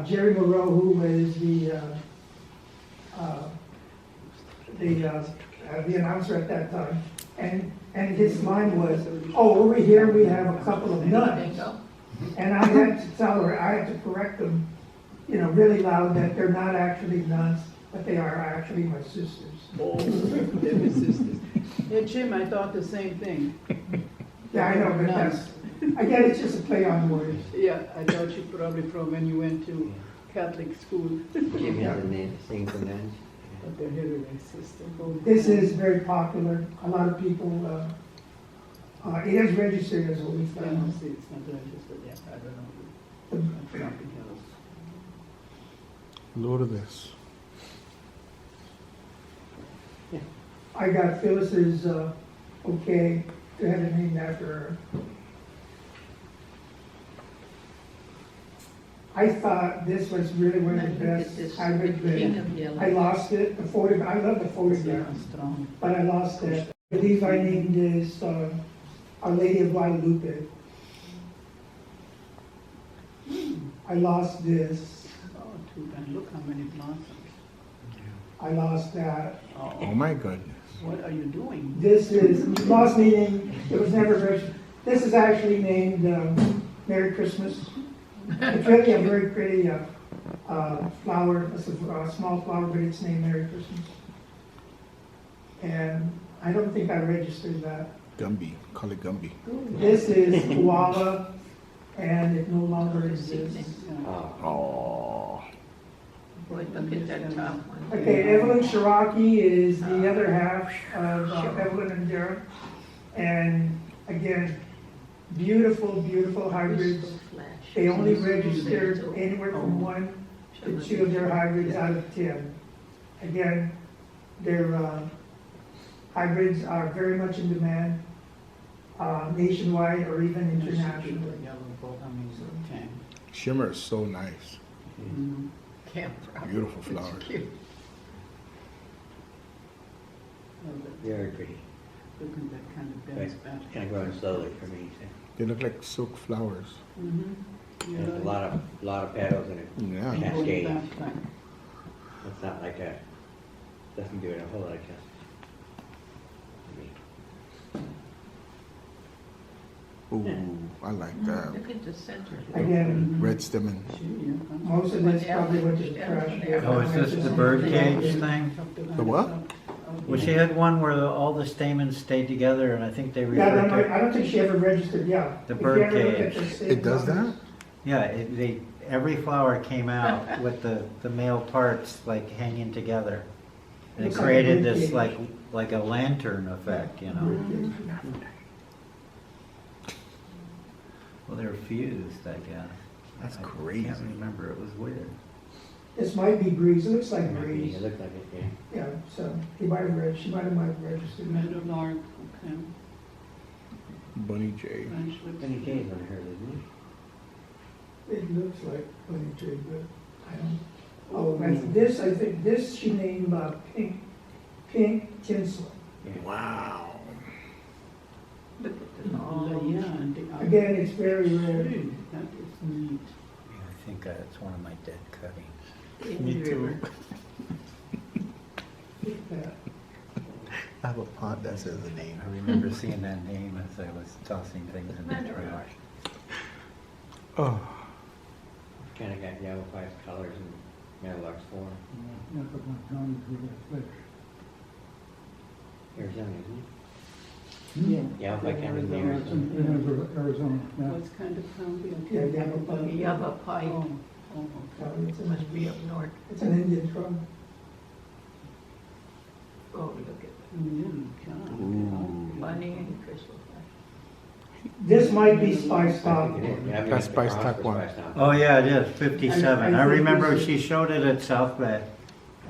Jerry Moreau, who was the announcer at that time, and his line was, "Oh, over here we have a couple of nuns," and I had to tell her, I had to correct them, really loud, that they're not actually nuns, but they are actually my sisters. Oh, they're my sisters. Yeah, Jim, I thought the same thing. Yeah, I know, but that's, again, it's just a play on words. Yeah, I thought you probably from when you went to Catholic school. Jim has a name, sings the names. But they're really my sister. This is very popular. A lot of people, it is registered as Holy I don't Family. see, it's not registered yet, I don't know. Something else. Load of this. I got Phyllis's, okay, to have it named after her. I thought this was really one of the best hybrid, but I lost it. The photo, I love the photograph, Strong. but I lost it. I believe I named this Our Lady of Guadalupe. I lost this. Oh, too bad, look how many blossoms. I lost that. Oh my goodness. What are you doing? This is, lost meaning, it was never registered. This is actually named Merry Christmas. It's really a very pretty flower. It's a small flower, but it's named Merry Christmas. And I don't think I registered that. Gumby. Call it Gumby. This is koala, and it no longer exists. Oh. Boy, look at that top one. Okay, Evelyn Shiraki is the other half of Evelyn and Darren. And again, beautiful, beautiful hybrids. They only registered anywhere from 1 to 2 of their hybrids out of 10. Again, their hybrids are very much in demand, nationwide or even internationally. Yellow bolt, I mean, so tang. Shimmer is so nice. Camphor. Beautiful flowers. Cute. Oh, but Very pretty. look at that kind of But bends back. kind of growing slowly for me. So. They look like silk flowers. There's a lot of petals in it. Yeah. Cascades. It's not like a, doesn't do it a whole lot of justice. Ooh, I like that. Look at the center. Again, Red stemon. most of this probably went to the trash. Oh, is this the bird cage thing? The what? Well, she had one where all the stamens stayed together, and I think they Yeah, referred to. I don't think she ever registered, yeah. The If you bird ever look at cage. the state It does that? numbers, Yeah, every flower came out with the male parts like hanging together. And it Looks like a created bird this cage. like a lantern effect, you know. Well, they're fused, I guess. That's I crazy. can't remember, it was weird. This might be Breeze, it looks like It Breeze. looks like it, yeah. Yeah, so she might have registered. Meadowlark, okay. Bunny J. French looks Benny J's on her, isn't It looks like Bunny Tree, but I don't. Oh, and this, I think, this she named pink tinsel. Wow. Look at the Yeah, and the Again, it's very rare. That is neat. I think it's one of my dead cuttings. Me too. Yeah. I have a pond that says the name. I remember seeing that name as I was tossing things in the trash. Oh. it? Kinda got yellow five colors and Meadowlark's four. Yeah, but my town is really flesh. Arizona, isn't Yeah. it? Yellow five county in It's Arizona. in Arizona, yeah. What kind of county? Yeah, Yavapai. Yavapai. Oh, oh, okay. It's Must be up north. It's an Indian tribe. Oh, look at Yeah, Bunny and Crystal. This might be Spice Top. That's Spice Tack one. Oh, yeah, it is, 57. And I I think remember this is- she showed it at South Bay.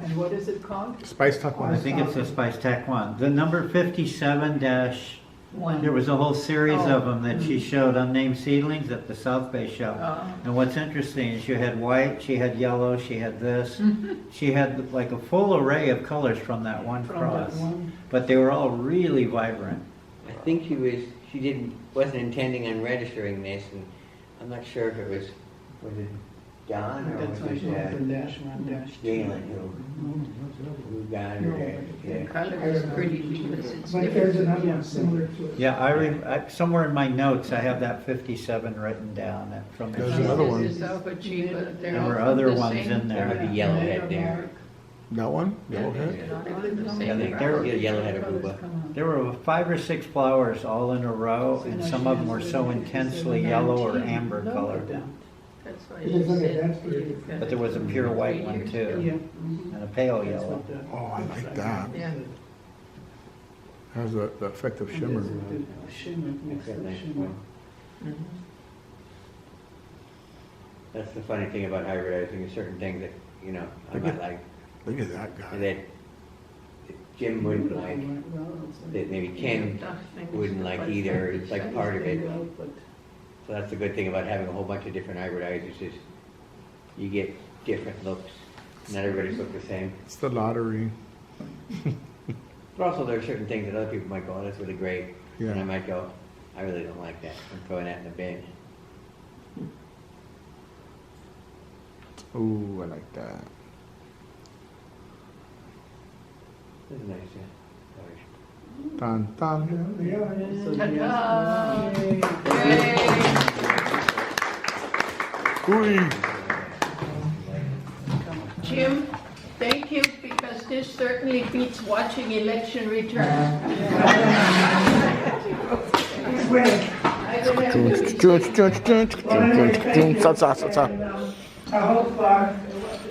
And what is it called? Spice Tuck I one. think it's the Spice Tech one. The number 57 dash, One. there was a whole series Oh. of them that she showed, unnamed seedlings at the South Bay show. Oh. And what's interesting is she had white, she had yellow, she had this. She had like a full array of colors from that one From that cross. one. But they were all really vibrant. I think she wasn't intending on registering this, and I'm not sure if it was it John or That's was like it one dash, one dash. Galen No, that's who got her there? The Yeah. color is pretty because it's But there's different. another one similar to it. Yeah, somewhere in my notes, I have that 57 written down from the There's show. another one. This is Alpha-G, but they're There all were from other the ones same in there. There might be yellowhead there. That one? Yeah, Yellowhead? they're not even the Yeah, same. they- There was a yellowhead aruba. There were 5 or 6 flowers all in a row, and some of them were so intensely yellow or amber colored. That's why It she is like a said. dance for you. But there was a pure white one Yeah. too, and a pale That's yellow. what the- Oh, I like that. Yeah. Has the effect of shimmer. The Shimmer, makes Except the nice shimmer. one. That's the funny thing about hybridizing, is certain things that, I might like, Look at that guy. that Jim wouldn't like, that maybe Ken wouldn't like either, it's like part of it. So that's the good thing about having a whole bunch of different hybridizers, is you get different looks. Not everybody's look the same. It's the lottery. But also there are certain things that other people might go, oh, that's really great. Yeah. And I might go, I really don't like that. I'm throwing that in the bin. Ooh, I like that. This is nice, yeah. Dun, dun. Ooh. Jim, thank you, because this certainly beats watching election returns.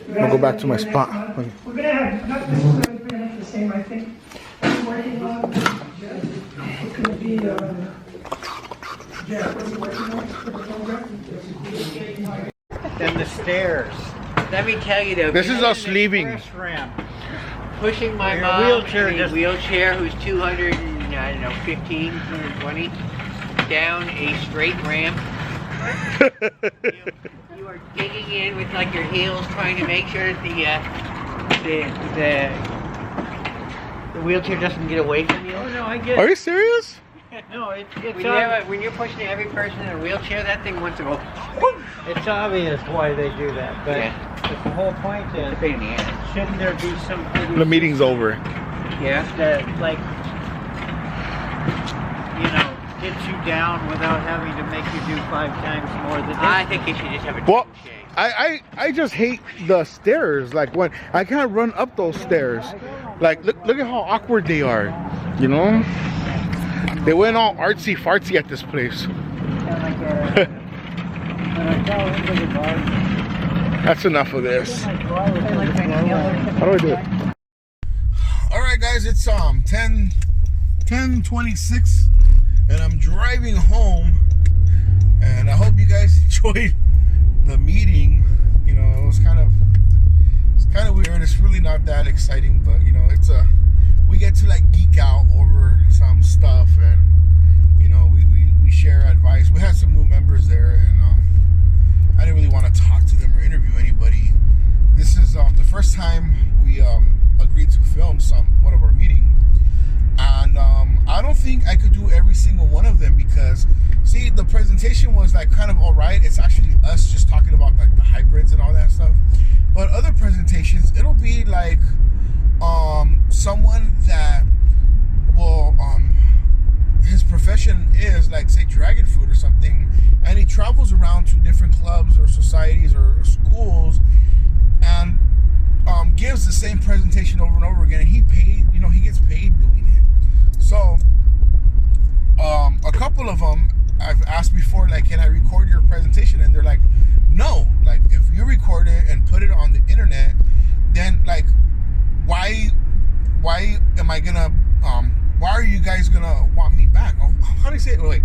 I'm gonna go back to my spot. We're gonna have, not necessarily gonna have the same, I think. I'm working on, it's gonna be, Jeff, what are you working on for the program? Then the stairs. Let me tell you though. This is us leaving. Express ramp. Pushing my Your mom wheelchair in a just- wheelchair who's 215, 220, down a straight ramp. You are digging in with like your heels, trying to make sure that the wheelchair doesn't get away from you. Oh, no, I get Are it. you serious? No, it's When you're pushing every person in a wheelchair, that thing wants to go. it's obvious why they do that, but Yeah. the whole point It's a is, pain in the ass. shouldn't there be some The meeting's over. Yeah. that, like, gets you down without having to make you do 5 times more than I think you should just have a Well, shake. I just hate the stairs. Like when I can't run up those stairs. Like look at how awkward they are. You know? They went all artsy fartsy at this place. That's enough of this. How do I do it? All right, guys, it's 10:26, and I'm driving home. And I hope you guys enjoyed the meeting. You know, it was kind of kind of weird. It's really not that exciting, but you know, it's we get to like geek out over some stuff, and you know, we share advice. We had some new members there, and I didn't really want to talk to them or interview anybody. This is the first time we agreed to film one of our meetings, and I don't think I could do every single one of them because, see, the presentation was like kind of all right. It's actually us just talking about like the hybrids and all that stuff. But other presentations, it'll be like someone that will his profession is like, say, dragon fruit or something, and he travels around to different clubs or societies or schools and gives the same presentation over and over again, and he gets paid doing it. So a couple of them I've asked before, like, can I record your presentation? And they're like, no. Like, if you record it and put it on the internet, then like why am I gonna why are you guys gonna want me back? Oh, how do you say it? Wait,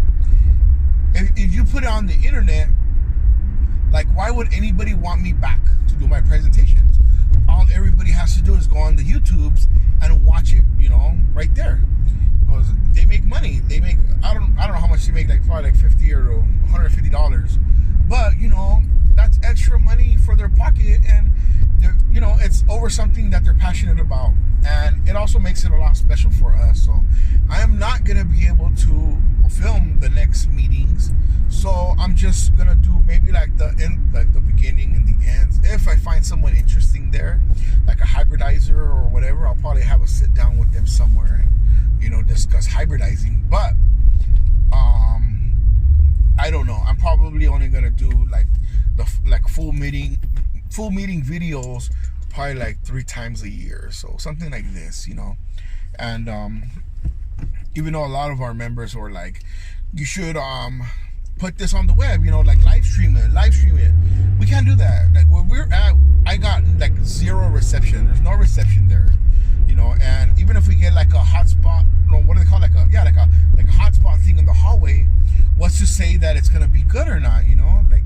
if you put it on the internet, like, why would anybody want me back to do my presentations? All everybody has to do is go on the YouTubes and watch it, you know, right there. They make money. They make, I don't know how much they make, like probably like $50 or $150. But you know, that's extra money for their pocket, and you know, it's over something that they're passionate about, and it also makes it a lot special for us. So I am not gonna be able to film the next meetings, so I'm just gonna do maybe like the end, like the beginning and the ends. If I find someone interesting there, like a hybridizer or whatever, I'll probably have a sit down with them somewhere and, you know, discuss hybridizing. But I don't know. I'm probably only gonna do like the full meeting videos probably like 3 times a year, so something like this, you know. And even though a lot of our members were like, you should put this on the web, you know, like live stream it. We can't do that. Like where we're at, I got like 0 reception. There's no reception there, you know. And even if we get like a hotspot, you know, what do they call it? like a hotspot thing in the hallway, what's to say that it's gonna be good or not, you know? Like,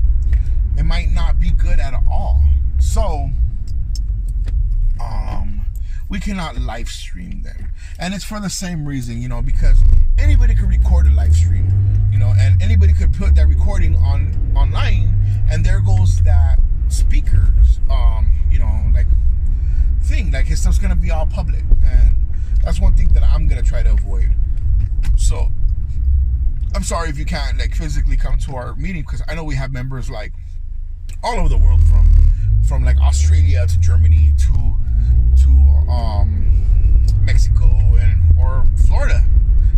it might not be good at all. So we cannot live stream them, and it's for the same reason, you know, because anybody could record a live stream, you know, and anybody could put that recording online, and there goes that speakers you know, like thing, like his stuff's gonna be all public, and that's one thing that I'm gonna try to avoid. So I'm sorry if you can't like physically come to our meeting, because I know we have members like all over the world, from like Australia to Germany to Mexico or Florida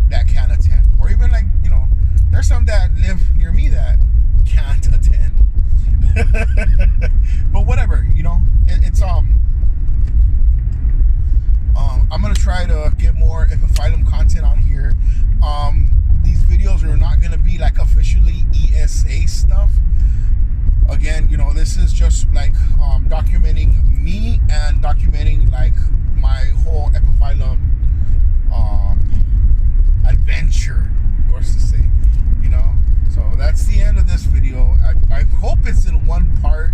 that can't attend, or even like, you know, there's some that live near me that can't attend. But whatever, you know, it's I'm gonna try to get more Epiphyllum content on here. These videos are not gonna be like officially ESA stuff. Again, you know, this is just like documenting me and documenting like my whole Epiphyllum adventure, of course to say, you know. So that's the end of this video. I hope it's in one part.